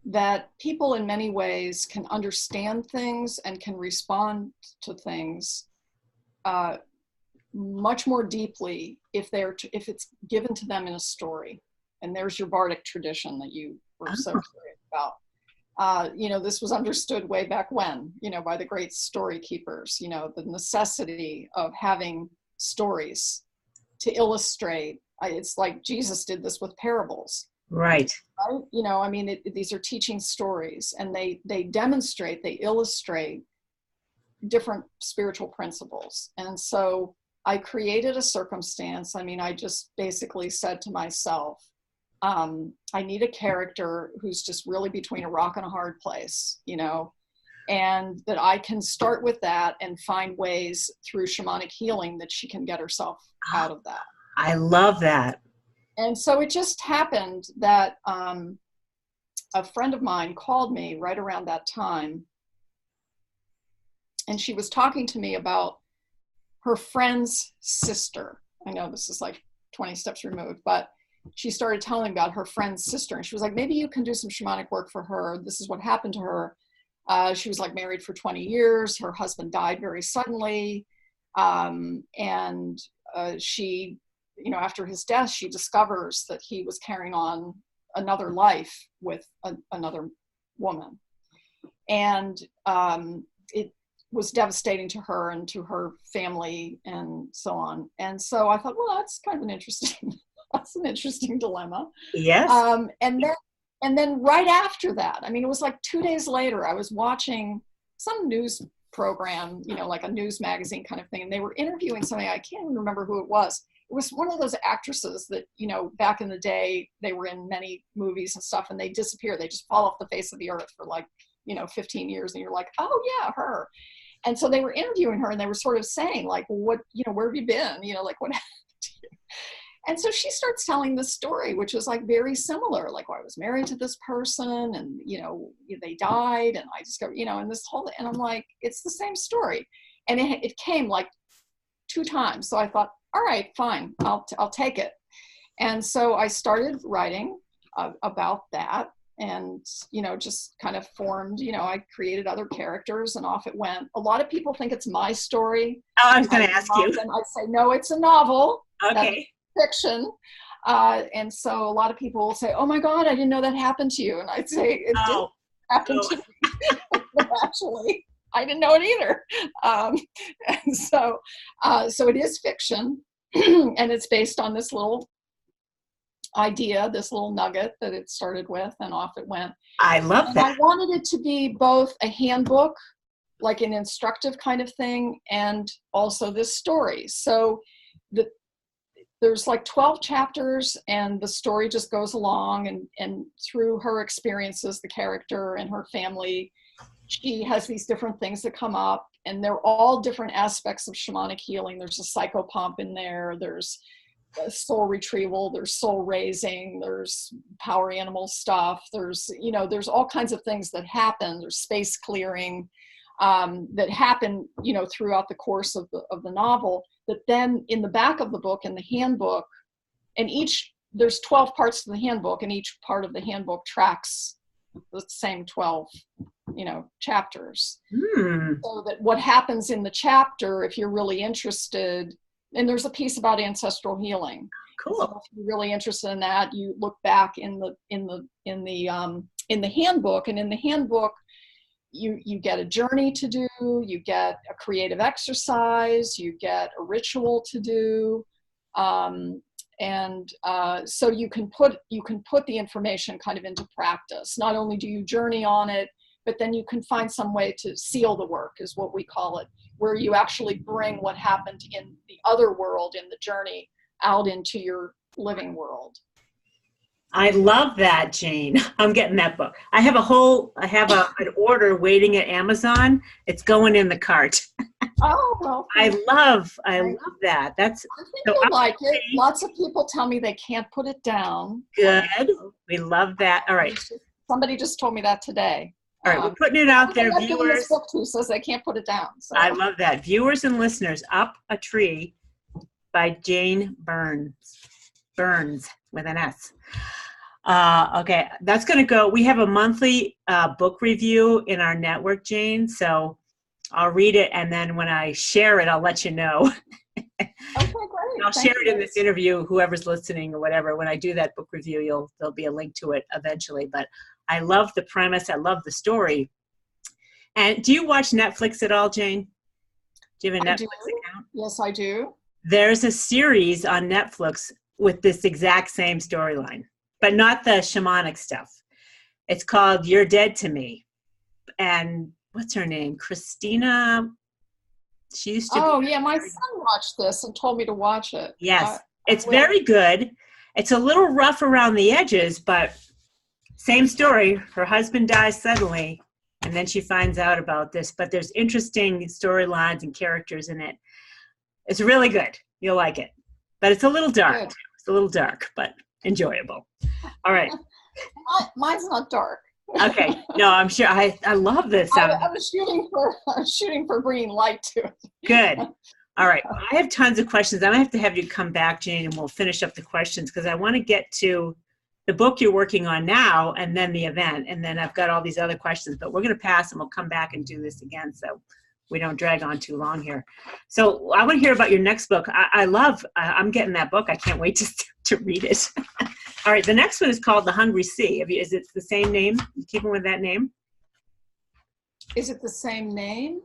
that people in many ways can understand things and can respond to things much more deeply if it's given to them in a story. And there's your bardic tradition that you were so curious about. This was understood way back when, by the great story keepers, the necessity of having stories to illustrate. It's like Jesus did this with parables. Right. These are teaching stories, and they demonstrate, they illustrate different spiritual principles. And so I created a circumstance. I just basically said to myself, I need a character who's just really between a rock and a hard place, and that I can start with that and find ways through shamanic healing that she can get herself out of that. I love that. And so it just happened that a friend of mine called me right around that time, and she was talking to me about her friend's sister. I know this is like 20 steps removed, but she started telling me about her friend's sister, and she was like, maybe you can do some shamanic work for her. This is what happened to her. She was like married for 20 years. Her husband died very suddenly. And she, after his death, she discovers that he was carrying on another life with another woman. And it was devastating to her and to her family and so on. And so I thought, well, that's kind of that's an interesting dilemma. Yes. And then right after that, it was like 2 days later, I was watching some news program, like a news magazine kind of thing. And they were interviewing somebody, I can't even remember who it was. It was one of those actresses that, back in the day, they were in many movies and stuff, and they disappear. They just fall off the face of the earth for like 15 years, and you're like, oh yeah, her. And so they were interviewing her, and they were sort of saying like, what, where have you been? Like, what happened to you? And so she starts telling this story, which was like very similar. Like, well, I was married to this person, and, they died, and I discovered, and this whole, and I'm like, it's the same story. And it came like 2 times. So I thought, all right, fine, I'll take it. And so I started writing about that, and, just kind of formed, I created other characters, and off it went. A lot of people think it's my story. Oh, I was going to ask you. And I say, no, it's a novel. Okay. That's fiction. And so a lot of people will say, oh my God, I didn't know that happened to you. And I'd say, it didn't happen to me. Actually, I didn't know it either. And so it is fiction, and it's based on this little idea, this little nugget that it started with, and off it went. I love that. I wanted it to be both a handbook, like an instructive kind of thing, and also this story. So there's like 12 chapters, and the story just goes along, and through her experiences, the character and her family, she has these different things that come up, and they're all different aspects of shamanic healing. There's a psychopomp in there. There's soul retrieval, there's soul raising, there's power animal stuff, there's all kinds of things that happen. There's space clearing that happen throughout the course of the novel, that then in the back of the book, in the handbook, and there's 12 parts to the handbook, and each part of the handbook tracks the same 12 chapters. So that what happens in the chapter, if you're really interested, and there's a piece about ancestral healing. Cool. So if you're really interested in that, you look back in the handbook, and in the handbook, you get a journey to do, you get a creative exercise, you get a ritual to do, so you can put the information kind of into practice. Not only do you journey on it, but then you can find some way to seal the work, is what we call it, where you actually bring what happened in the other world, in the journey, out into your living world. I love that, Jane. I'm getting that book. I have an order waiting at Amazon. It's going in the cart. Oh, well. I love that. I think you'll like it. Lots of people tell me they can't put it down. Good. We love that. All right. Somebody just told me that today. All right, we're putting it out there, viewers. This book too says they can't put it down. So. I love that. Viewers and listeners, Up a Tree by Jane Burns with an S. Okay, that's going to go. We have a monthly book review in our network, Jane, so I'll read it, and then when I share it, I'll let you know. Okay, great. I'll share it in this interview, whoever's listening or whatever. When I do that book review, there'll be a link to it eventually, but I love the premise. I love the story. And do you watch Netflix at all, Jane? Do you have a Netflix account? Yes, I do. There's a series on Netflix with this exact same storyline, but not the shamanic stuff. It's called You're Dead to Me. And what's her name? Christina. She used to. Oh, yeah. My son watched this and told me to watch it. Yes. It's very good. It's a little rough around the edges, but same story. Her husband dies suddenly, and then she finds out about this. But there's interesting storylines and characters in it. It's really good. You'll like it. But it's a little dark. Good. It's a little dark, but enjoyable. All right. Mine's not dark. Okay. No, I'm sure. I love this. I was shooting for bringing light to it. Good. All right. I have tons of questions. I might have you come back, Jane, and we'll finish up the questions, because I want to get to the book you're working on now, and then the event, and then I've got all these other questions, but we're going to pass and we'll come back and do this again so we don't drag on too long here. So I want to hear about your next book. I'm getting that book. I can't wait to read it. All right, the next one is called The Hungry Sea. Is it the same name? You keeping with that name? Is it the same name?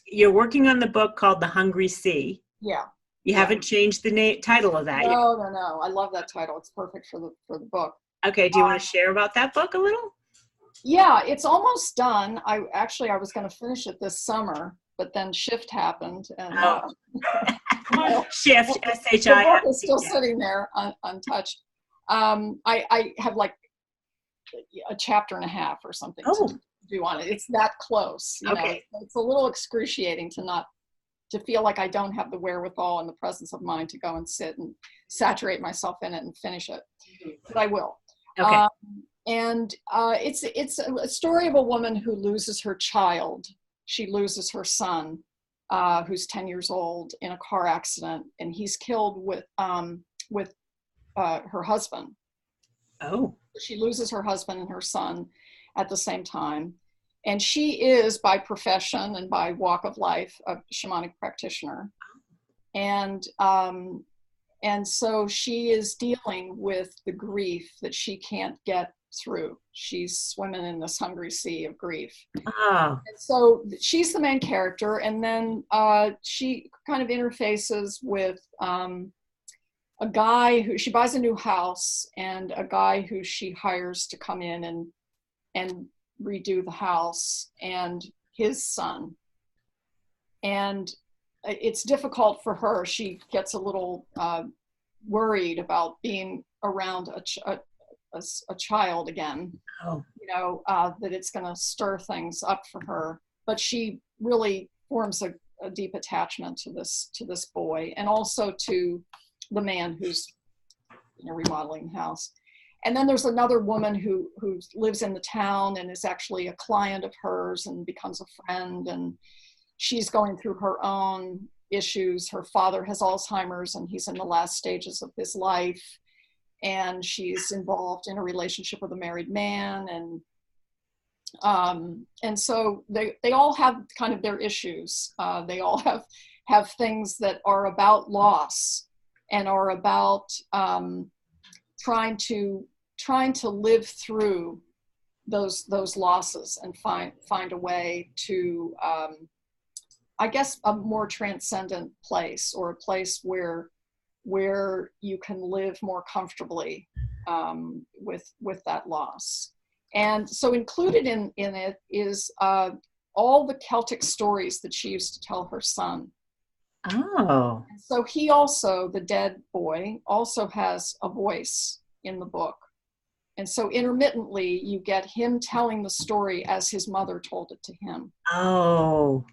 You're working on the book called The Hungry Sea. Yeah. You haven't changed the title of that yet? No. I love that title. It's perfect for the book. Okay. Do you want to share about that book a little? Yeah, it's almost done. I was going to finish it this summer, but then Shift happened. And, Shift, SHI. The book is still sitting there untouched. I have like a chapter and a half or something Oh, to do on it. It's that close, you know. okay. It's a little excruciating to feel like I don't have the wherewithal and the presence of mind to go and sit and saturate myself in it and finish it, but I will. Okay. It's a story of a woman who loses her child. She loses her son, who's 10 years old, in a car accident, and he's killed with her husband. Oh. She loses her husband and her son at the same time. And she is, by profession and by walk of life, a shamanic practitioner. And so she is dealing with the grief that she can't get through. She's swimming in this hungry sea of grief. Oh. And so she's the main character. And then she kind of interfaces with a guy who she buys a new house, and a guy who she hires to come in and redo the house, and his son. And it's difficult for her. She gets a little worried about being around a child again. Oh. You know, that it's going to stir things up for her. But she really forms a deep attachment to this boy, and also to the man who's, you know, remodeling the house. And then there's another woman who lives in the town and is actually a client of hers and becomes a friend. And she's going through her own issues. Her father has Alzheimer's and he's in the last stages of his life. And she's involved in a relationship with a married man. And so they all have kind of their issues. They all have things that are about loss and are about trying to live through those losses and find a way to, I guess, a more transcendent place, or a place where you can live more comfortably with that loss. And so included in it is all the Celtic stories that she used to tell her son. Oh. And so he also, the dead boy, also has a voice in the book. And so intermittently, you get him telling the story as his mother told it to him. Oh,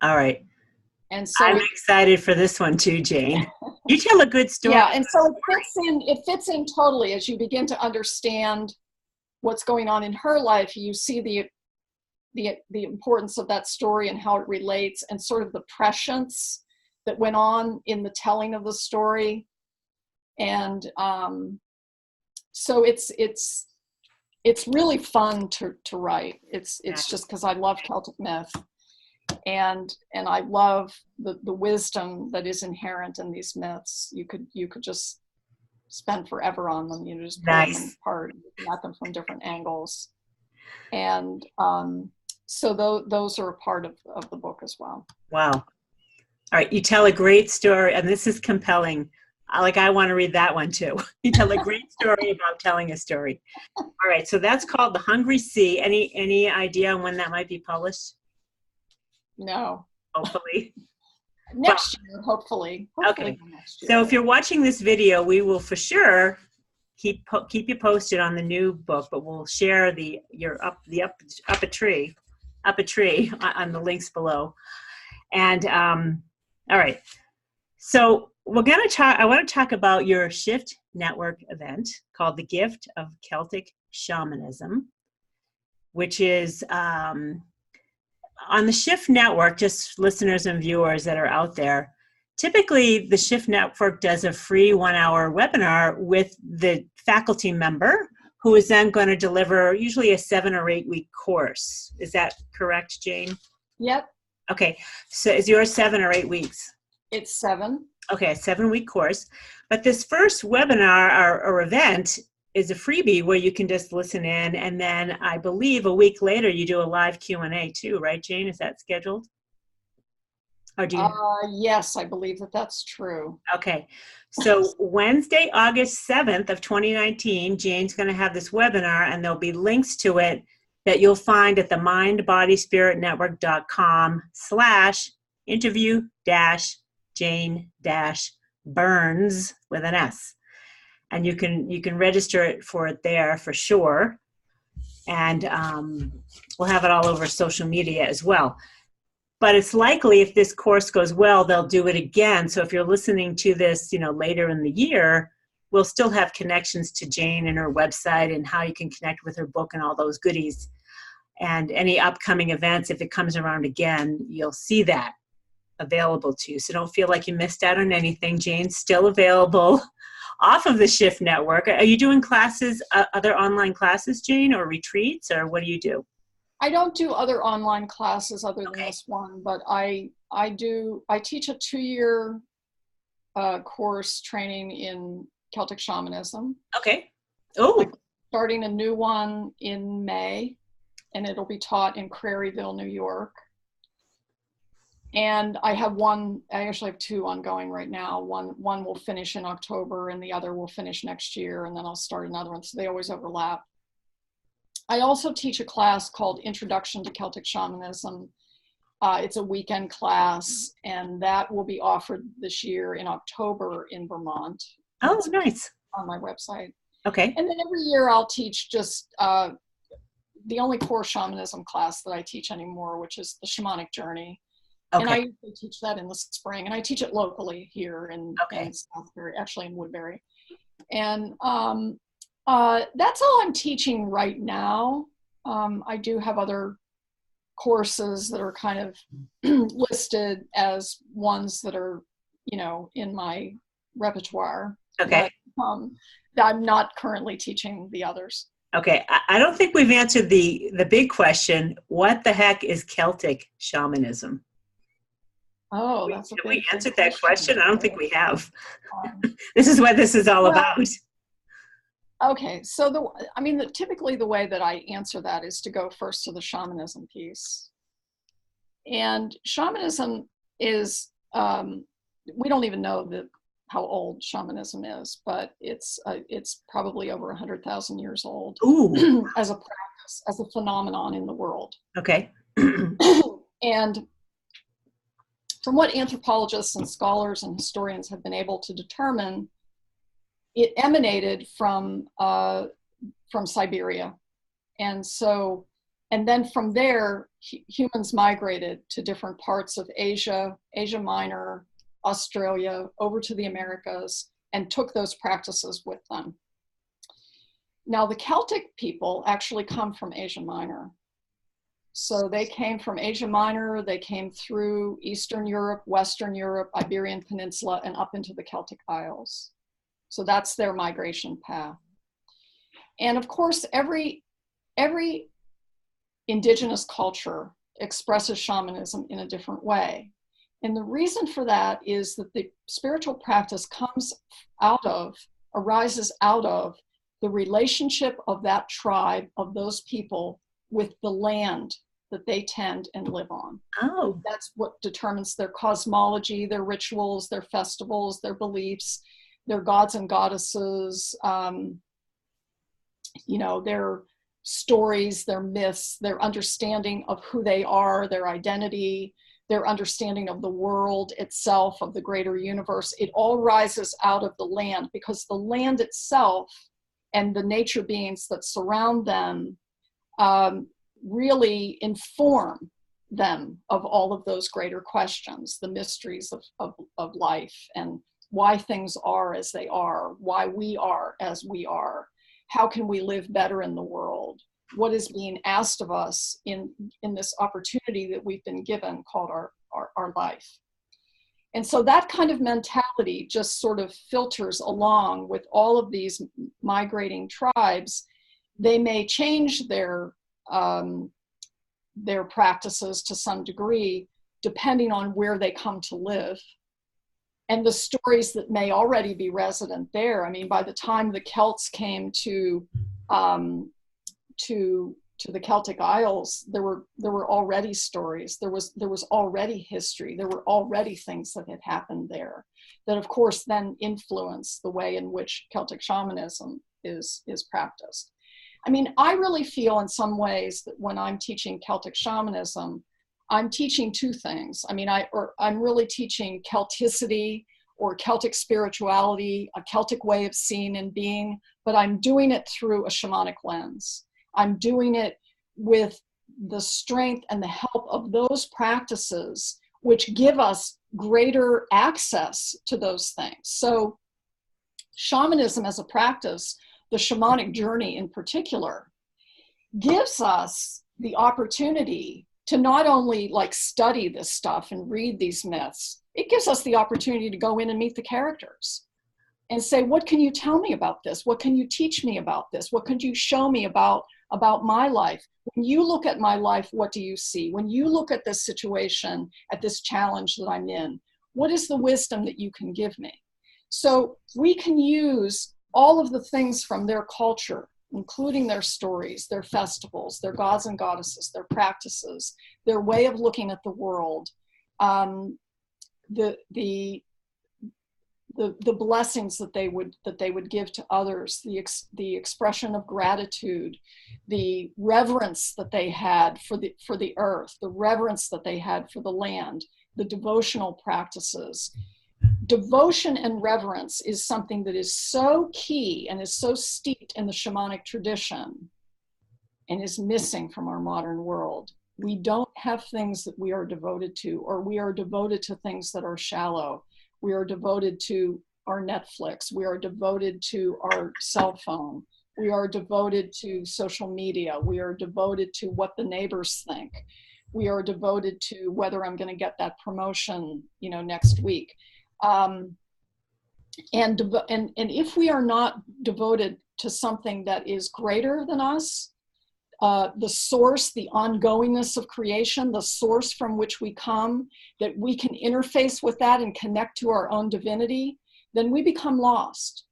all right. And so I'm excited for this one too, Jane. You tell a good story. Yeah, and so it fits in totally. As you begin to understand what's going on in her life, you see the importance of that story and how it relates, and sort of the prescience that went on in the telling of the story. And so it's really fun to write. It's just because I love Celtic myth, and I love the wisdom that is inherent in these myths. You could just spend forever on them. You know, just pull them apart, at them from different angles. And so those are a part of the book as well. Wow. All right. You tell a great story, and this is compelling. I want to read that one too. You tell a great story about telling a story. All right. So that's called The Hungry Sea. Any idea on when that might be published? No. Hopefully. Next year, hopefully. Okay. Next year. So if you're watching this video, we will for sure keep you posted on the new book, but we'll share your up a tree on the links below. And all right. So I want to talk about your Shift Network event called The Gift of Celtic Shamanism, which is on the Shift Network. Just listeners and viewers that are out there, typically the Shift Network does a free 1-hour webinar with the faculty member, who is then going to deliver usually a 7 or 8 week course. Is that correct, Jane? Yep. Okay. So is yours 7 or 8 weeks? It's 7. Okay, a 7-week course. But this first webinar or event is a freebie where you can just listen in, and then I believe a week later you do a live Q&A too, right, Jane? Is that scheduled? Or do you? Yes, I believe that's true. Okay, so Wednesday, August 7th of 2019, Jane's going to have this webinar, and there'll be links to it that you'll find at the mindbodyspiritnetwork.com/interview-Jane-Burns with an S. And you can register for it there for sure. and we'll have it all over social media as well. But it's likely if this course goes well, they'll do it again. So if you're listening to this, later in the year, we'll still have connections to Jane and her website and how you can connect with her book and all those goodies. And any upcoming events, if it comes around again, you'll see that available to you. So don't feel like you missed out on anything. Jane's still available off of the Shift Network. Are you doing classes, other online classes, Jane, or retreats, or what do you do? I don't do other online classes other than this one, but I teach a 2-year course training in Celtic Shamanism. Okay. Oh. I'm starting a new one in May, and it'll be taught in Prairieville, New York. And I actually have 2 ongoing right now. One will finish in October and the other will finish next year, and then I'll start another one. So they always overlap. I also teach a class called Introduction to Celtic Shamanism. It's a weekend class, and that will be offered this year in October in Vermont. Oh, nice. On my website. Okay. And then every year I'll teach just the only core shamanism class that I teach anymore, which is the Shamanic Journey. Okay. And I usually teach that in the spring, and I teach it locally here in Southbury, actually in Woodbury. And that's all I'm teaching right now. I do have other courses that are kind of listed as ones that are, in my repertoire. Okay. But I'm not currently teaching the others. Okay. I don't think we've answered the big question. What the heck is Celtic shamanism? Oh, that's a big question. We answered that question? I don't think we have. This is what this is all about. Okay, so typically the way that I answer that is to go first to the shamanism piece. And shamanism is, we don't even know how old shamanism is, but it's probably over 100,000 years old. Ooh. As a practice, as a phenomenon in the world. Okay. And from what anthropologists and scholars and historians have been able to determine, it emanated from Siberia. And then from there, humans migrated to different parts of Asia, Asia Minor, Australia, over to the Americas, and took those practices with them. Now, the Celtic people actually come from Asia Minor. So they came from Asia Minor, they came through Eastern Europe, Western Europe, Iberian Peninsula, and up into the Celtic Isles. So that's their migration path. And of course, every indigenous culture expresses shamanism in a different way. And the reason for that is that the spiritual practice arises out of the relationship of that tribe, of those people, with the land that they tend and live on. Oh. That's what determines their cosmology, their rituals, their festivals, their beliefs, their gods and goddesses, their stories, their myths, their understanding of who they are, their identity, their understanding of the world itself, of the greater universe. It all rises out of the land, because the land itself and the nature beings that surround them really inform them of all of those greater questions, the mysteries of life, and why things are as they are, why we are as we are, how can we live better in the world, what is being asked of us in this opportunity that we've been given called our life. And so that kind of mentality just sort of filters along with all of these migrating tribes. They may change their practices to some degree, depending on where they come to live, and the stories that may already be resident there. I mean, by the time the Celts came to the Celtic Isles, there were already stories. There was already history. There were already things that had happened there that, of course, then influence the way in which Celtic shamanism is practiced. I mean, I really feel in some ways that when I'm teaching Celtic shamanism, I'm teaching two things. I mean, I'm really teaching Celticity or Celtic spirituality, a Celtic way of seeing and being, but I'm doing it through a shamanic lens. I'm doing it with the strength and the help of those practices, which give us greater access to those things. So shamanism as a practice, the shamanic journey in particular, gives us the opportunity to not only like study this stuff and read these myths, it gives us the opportunity to go in and meet the characters and say, what can you tell me about this? What can you teach me about this? What could you show me about my life? When you look at my life, what do you see? When you look at this situation, at this challenge that I'm in, what is the wisdom that you can give me? So we can use all of the things from their culture, including their stories, their festivals, their gods and goddesses, their practices, their way of looking at the world, the blessings that they would give to others, the expression of gratitude, the reverence that they had for the earth, the reverence that they had for the land, the devotional practices. Devotion and reverence is something that is so key and is so steeped in the shamanic tradition and is missing from our modern world. We don't have things that we are devoted to, or we are devoted to things that are shallow. We are devoted to our Netflix. We are devoted to our cell phone. We are devoted to social media. We are devoted to what the neighbors think. We are devoted to whether I'm going to get that promotion, next week. And if we are not devoted to something that is greater than us, the source, the ongoingness of creation, the source from which we come, that we can interface with that and connect to our own divinity, then we become lost.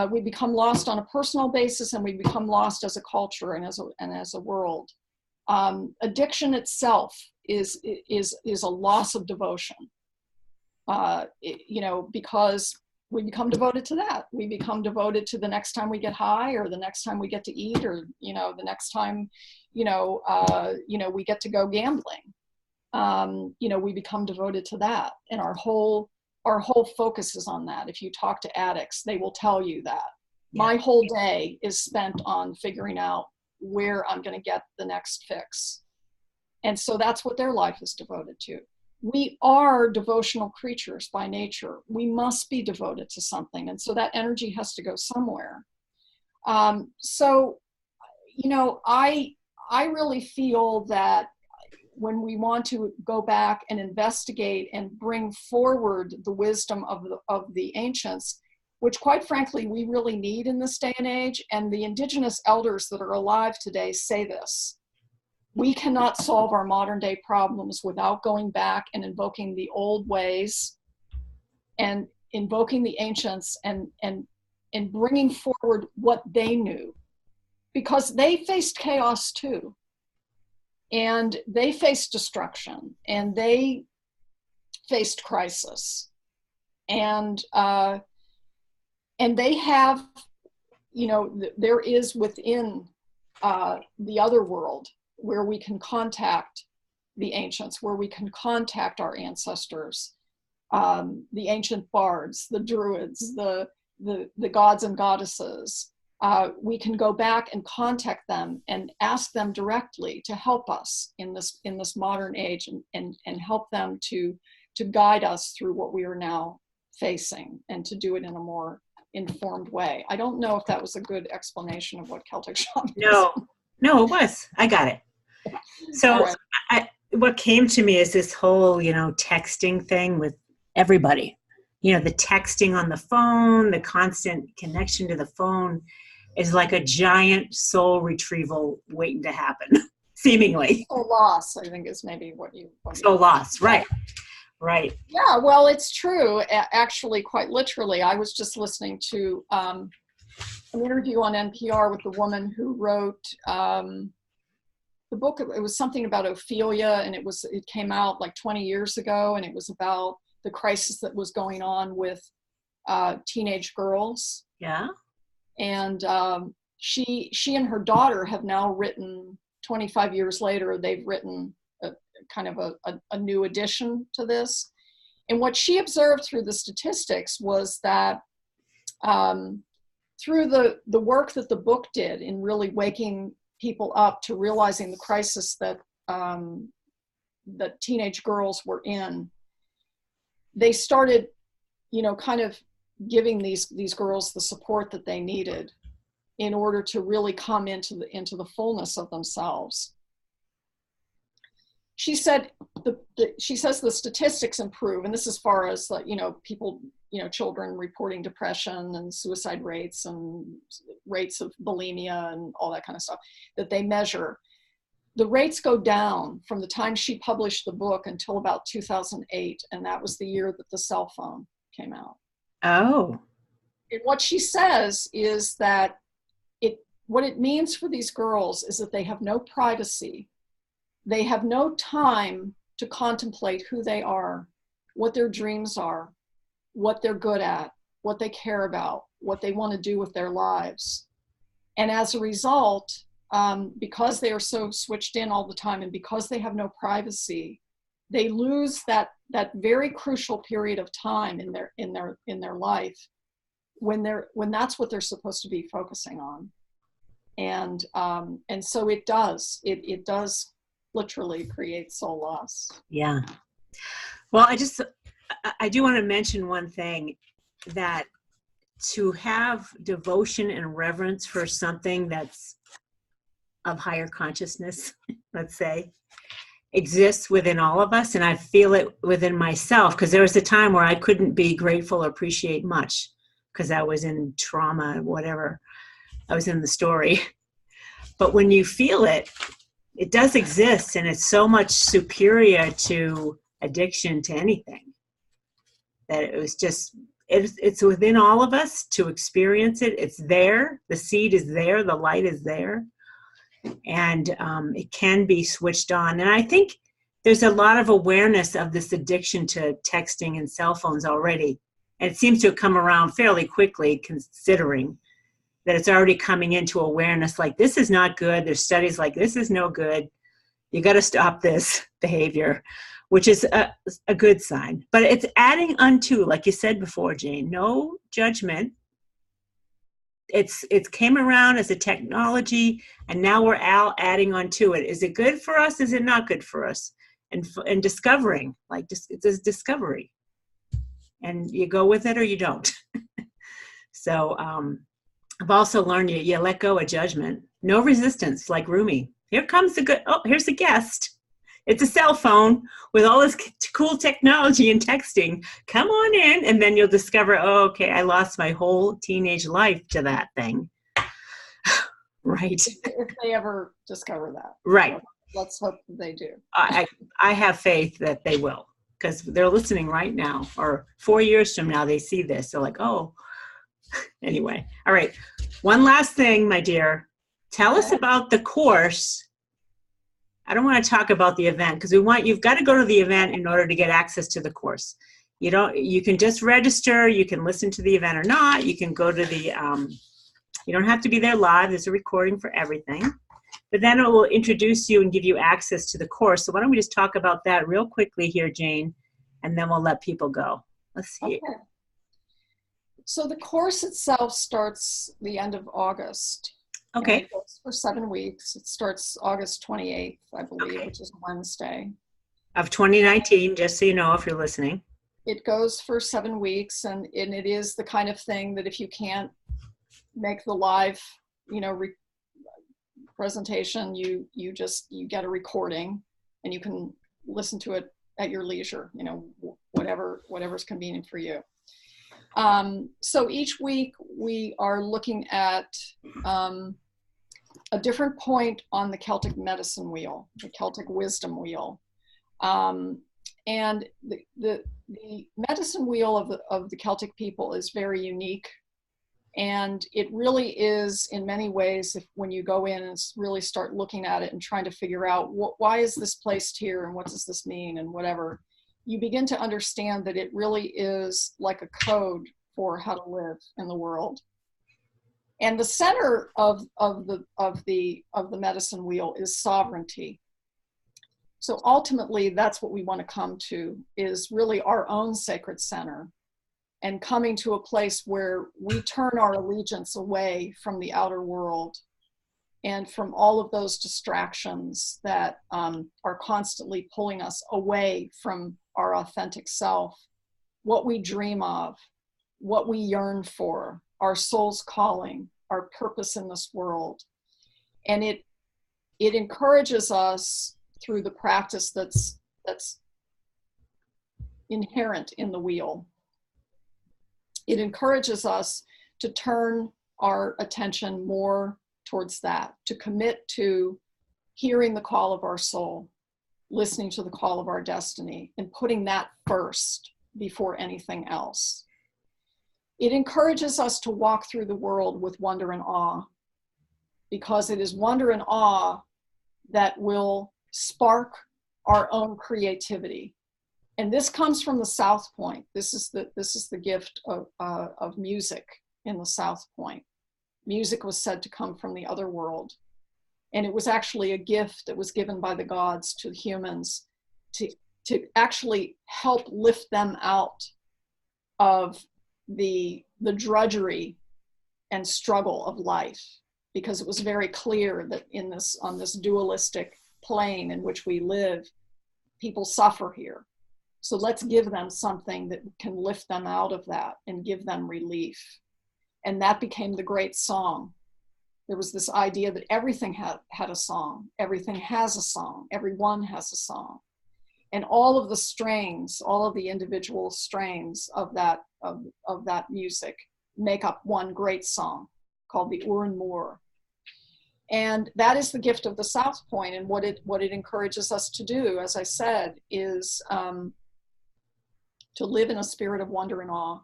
We become lost on a personal basis, and we become lost as a culture and as a world. Addiction itself is a loss of devotion. Because we become devoted to that. We become devoted to the next time we get high, or the next time we get to eat, or, the next time, we get to go gambling. We become devoted to that. And our whole focus is on that. If you talk to addicts, they will tell you that. Yeah. My whole day is spent on figuring out where I'm going to get the next fix. And so that's what their life is devoted to. We are devotional creatures by nature. We must be devoted to something. And so that energy has to go somewhere. I really feel that when we want to go back and investigate and bring forward the wisdom of the ancients, which quite frankly, we really need in this day and age, and the indigenous elders that are alive today say this: we cannot solve our modern day problems without going back and invoking the old ways and invoking the ancients and bringing forward what they knew, because they faced chaos too. And they faced destruction, and they faced crisis. And they have, there is within the other world where we can contact the ancients, where we can contact our ancestors, the ancient bards, the druids, the gods and goddesses. We can go back and contact them and ask them directly to help us in this modern age, and help them to guide us through what we are now facing, and to do it in a more informed way. I don't know if that was a good explanation of what Celtic Shamanism is. No, it was. I got it. So right. What came to me is this whole, texting thing with everybody. The texting on the phone, the constant connection to the phone is like a giant soul retrieval waiting to happen, seemingly. Soul loss, I think, is maybe what you soul loss, right. Right. Yeah, well, it's true. Actually, quite literally, I was just listening to an interview on NPR with the woman who wrote the book. It was something about Ophelia, and it came out like 20 years ago, and it was about the crisis that was going on with teenage girls. Yeah. And she and her daughter have now written, 25 years later, they've written kind of a new addition to this. And what she observed through the statistics was that through the work that the book did in really waking people up to realizing the crisis that that teenage girls were in, they started, you know, kind of giving these girls the support that they needed in order to really come into the fullness of themselves. She said she says the statistics improve, and this as far as, you know, people, you know, children reporting depression and suicide rates and rates of bulimia and all that kind of stuff that they measure. The rates go down from the time she published the book until about 2008, and that was the year that the cell phone came out. Oh. And what she says is that what it means for these girls is that they have no privacy. They have no time to contemplate who they are, what their dreams are, what they're good at, what they care about, what they want to do with their lives. And as a result, because they are so switched in all the time, and because they have no privacy, they lose that very crucial period of time in their life when that's what they're supposed to be focusing on. And so it does literally create soul loss. Yeah. Well, I do want to mention one thing, that to have devotion and reverence for something that's of higher consciousness, let's say, exists within all of us. And I feel it within myself, because there was a time where I couldn't be grateful or appreciate much because I was in trauma, whatever. I was in the story. But when you feel it, it does exist, and it's so much superior to addiction, to anything, that it was just, it's within all of us to experience it. It's there. The seed is there. The light is there. And it can be switched on. And I think there's a lot of awareness of this addiction to texting and cell phones already. And it seems to have come around fairly quickly, considering that it's already coming into awareness, like, this is not good. There's studies like, this is no good. You got to stop this behavior, which is a good sign. But it's adding unto, like you said before, Jane, no judgment. It came around as a technology, and now we're all adding onto it. Is it good for us? Is it not good for us? And discovering, like, it's a discovery. And you go with it or you don't. So, I've also learned you let go of judgment. No resistance, like Rumi. Here comes here's a guest. It's a cell phone with all this cool technology and texting. Come on in, and then you'll discover, oh, okay, I lost my whole teenage life to that thing. Right. If they ever discover that. Right. So let's hope they do. I have faith that they will, because they're listening right now, or 4 years from now, they see this. They're like, oh. Anyway, all right. One last thing, my dear. Tell us about the course. I don't want to talk about the event, because you've got to go to the event in order to get access to the course. You can just register. You can listen to the event or not. You can go to the, you don't have to be there live. There's a recording for everything. But then it will introduce you and give you access to the course. So why don't we just talk about that real quickly here, Jane, and then we'll let people go. Let's see. Okay. So the course itself starts the end of August. Okay. It goes for 7 weeks. It starts August 28th, I believe, Okay. which is Wednesday. Of 2019, just so you know, if you're listening. It goes for 7 weeks, and it is the kind of thing that if you can't make the live, presentation, you get a recording, and you can listen to it at your leisure, whatever's convenient for you. So each week we are looking at a different point on the Celtic medicine wheel, the Celtic wisdom wheel. And the medicine wheel of the Celtic people is very unique. And it really is, in many ways, when you go in and really start looking at it and trying to figure out why is this placed here and what does this mean and whatever, you begin to understand that it really is like a code for how to live in the world. And the center of the medicine wheel is sovereignty. So ultimately, that's what we want to come to, is really our own sacred center, and coming to a place where we turn our allegiance away from the outer world and from all of those distractions that are constantly pulling us away from our authentic self, what we dream of, what we yearn for, our soul's calling, our purpose in this world. And it encourages us through the practice that's inherent in the wheel. It encourages us to turn our attention more towards that, to commit to hearing the call of our soul, listening to the call of our destiny, and putting that first before anything else. It encourages us to walk through the world with wonder and awe, because it is wonder and awe that will spark our own creativity. And this comes from the South Point. This is the gift of music in the South Point. Music was said to come from the other world. And it was actually a gift that was given by the gods to humans to actually help lift them out of the drudgery and struggle of life. Because it was very clear that on this dualistic plane in which we live, people suffer here. So let's give them something that can lift them out of that and give them relief. And that became the great song. There was this idea that everything had a song. Everything has a song. Everyone has a song. And all of the strains, all of the individual strains of that music make up one great song called the Uren Mor. And that is the gift of the South Point. And what it encourages us to do, as I said, is to live in a spirit of wonder and awe,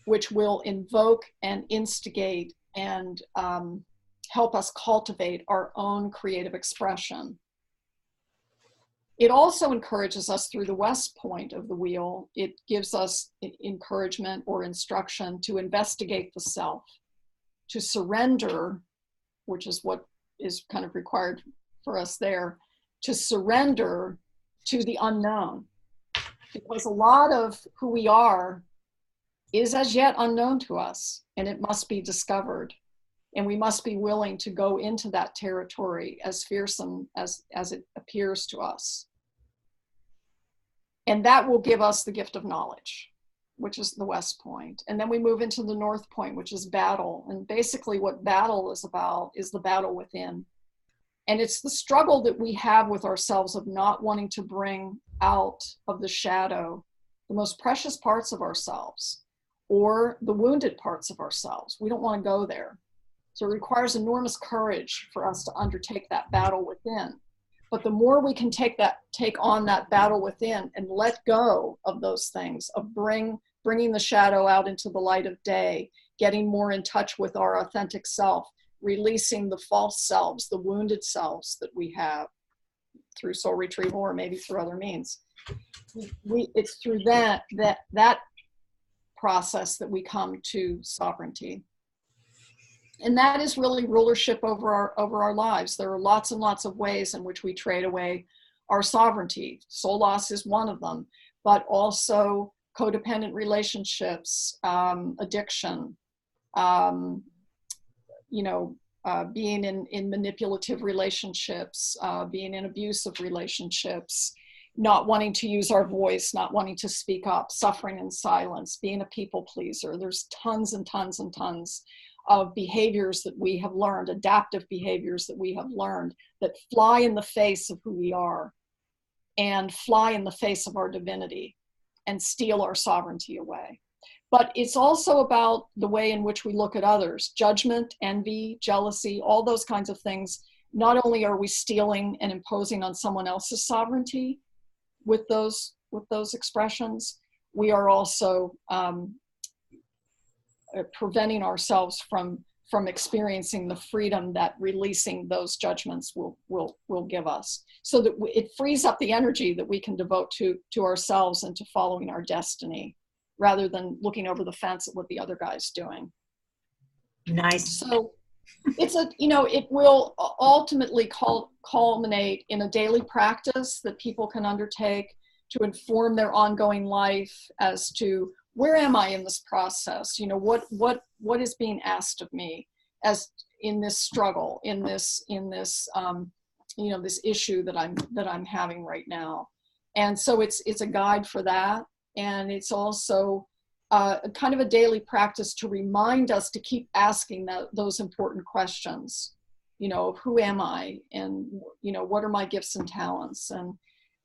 which will invoke and instigate and help us cultivate our own creative expression. It also encourages us through the West Point of the wheel. It gives us encouragement or instruction to investigate the self, to surrender, which is what is kind of required for us there, to surrender to the unknown. Because a lot of who we are is as yet unknown to us, and it must be discovered. And we must be willing to go into that territory as fearsome as it appears to us. And that will give us the gift of knowledge, which is the West Point. And then we move into the North Point, which is battle. And basically what battle is about is the battle within. And it's the struggle that we have with ourselves of not wanting to bring out of the shadow the most precious parts of ourselves or the wounded parts of ourselves. We don't want to go there. So it requires enormous courage for us to undertake that battle within. But the more we can take on that battle within and let go of those things, of bringing the shadow out into the light of day, getting more in touch with our authentic self, releasing the false selves, the wounded selves that we have through soul retrieval or maybe through other means. It's through that process that we come to sovereignty. And that is really rulership over our lives. There are lots and lots of ways in which we trade away our sovereignty. Soul loss is one of them, but also codependent relationships, addiction, being in manipulative relationships, being in abusive relationships, not wanting to use our voice, not wanting to speak up, suffering in silence, being a people pleaser. There's tons and tons and tons of behaviors that we have learned, adaptive behaviors that we have learned that fly in the face of who we are and fly in the face of our divinity and steal our sovereignty away. But it's also about the way in which we look at others. Judgment, envy, jealousy, all those kinds of things. Not only are we stealing and imposing on someone else's sovereignty with those expressions, we are also preventing ourselves from experiencing the freedom that releasing those judgments will give us. So that it frees up the energy that we can devote to ourselves and to following our destiny, rather than looking over the fence at what the other guy's doing. Nice. So it's it will ultimately culminate in a daily practice that people can undertake to inform their ongoing life as to where am I in this process? What is being asked of me? As this struggle, in this this issue that I'm having right now. And so it's a guide for that, and it's also kind of a daily practice to remind us to keep asking those important questions. Who am I, and what are my gifts and talents, and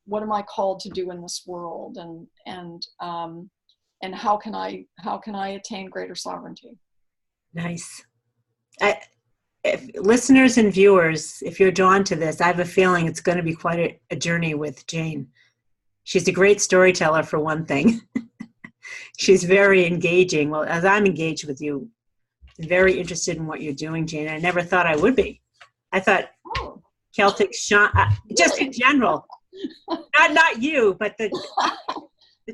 what am I called to do in this world, and how can I attain greater sovereignty? Nice. If listeners and viewers, if you're drawn to this, I have a feeling it's going to be quite a journey with Jane. She's a great storyteller, for one thing. She's very engaging. Well, as I'm engaged with you, very interested in what you're doing, Jane. I never thought I would be. I thought Celtic just in general, not you, but the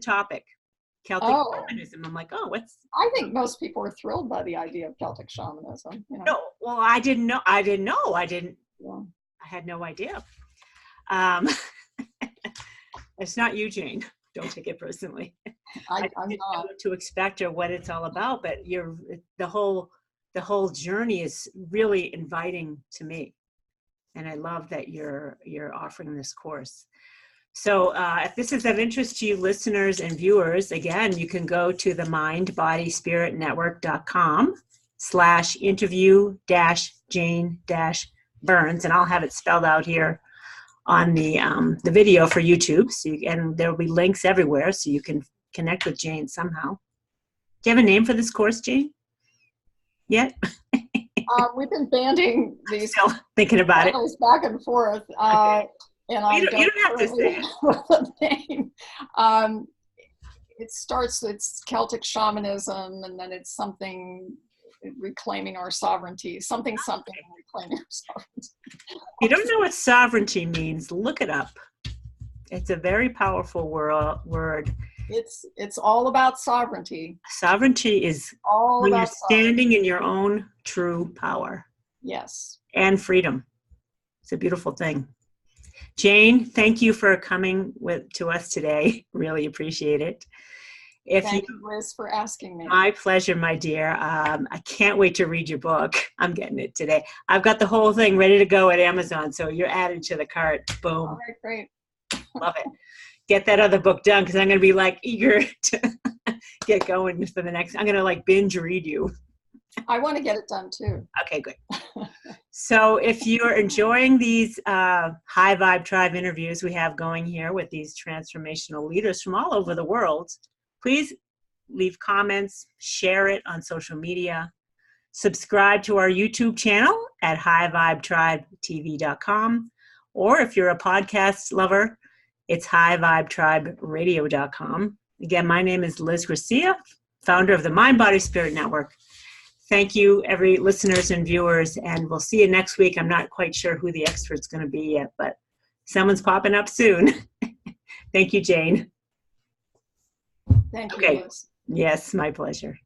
topic, Celtic shamanism. I'm like, I think most people are thrilled by the idea of Celtic shamanism. No, well, I didn't know. I had no idea. It's not you, Jane. Don't take it personally. I didn't know what to expect or what it's all about, but the whole journey is really inviting to me, and I love that you're offering this course. So if this is of interest to you listeners and viewers, again, you can go to the mindbodyspiritnetwork.com/interview-Jane-Burns, and I'll have it spelled out here on the video for YouTube. And there will be links everywhere so you can connect with Jane somehow. Do you have a name for this course, Jane? Yet? We've been banding these. Still thinking about it. Back and forth. Okay. And you don't have to say it. The name. It's Celtic shamanism, and then it's something reclaiming our sovereignty. Something reclaiming our sovereignty. If you don't know what sovereignty means, look it up. It's a very powerful word. It's all about sovereignty. Sovereignty is all when you're standing in your own true power. Yes. And freedom. It's a beautiful thing. Jane, thank you for coming to us today. Really appreciate it. Thank you, Liz, for asking me. My pleasure, my dear. I can't wait to read your book. I'm getting it today. I've got the whole thing ready to go at Amazon, so you're added to the cart. Boom. All right, great. Love it. Get that other book done, because I'm going to be eager to get going for the next. I'm going to binge read you. I want to get it done too. Okay, good. So if you're enjoying these High Vibe Tribe interviews we have going here with these transformational leaders from all over the world, please leave comments, share it on social media, subscribe to our YouTube channel at highvibetribetv.com, or if you're a podcast lover, it's highvibetriberadio.com. Again, my name is Liz Garcia, founder of the Mind, Body, Spirit Network. Thank you, every listeners and viewers, and we'll see you next week. I'm not quite sure who the expert's going to be yet, but someone's popping up soon. Thank you, Jane. Thank you, Okay. Liz. Yes, my pleasure.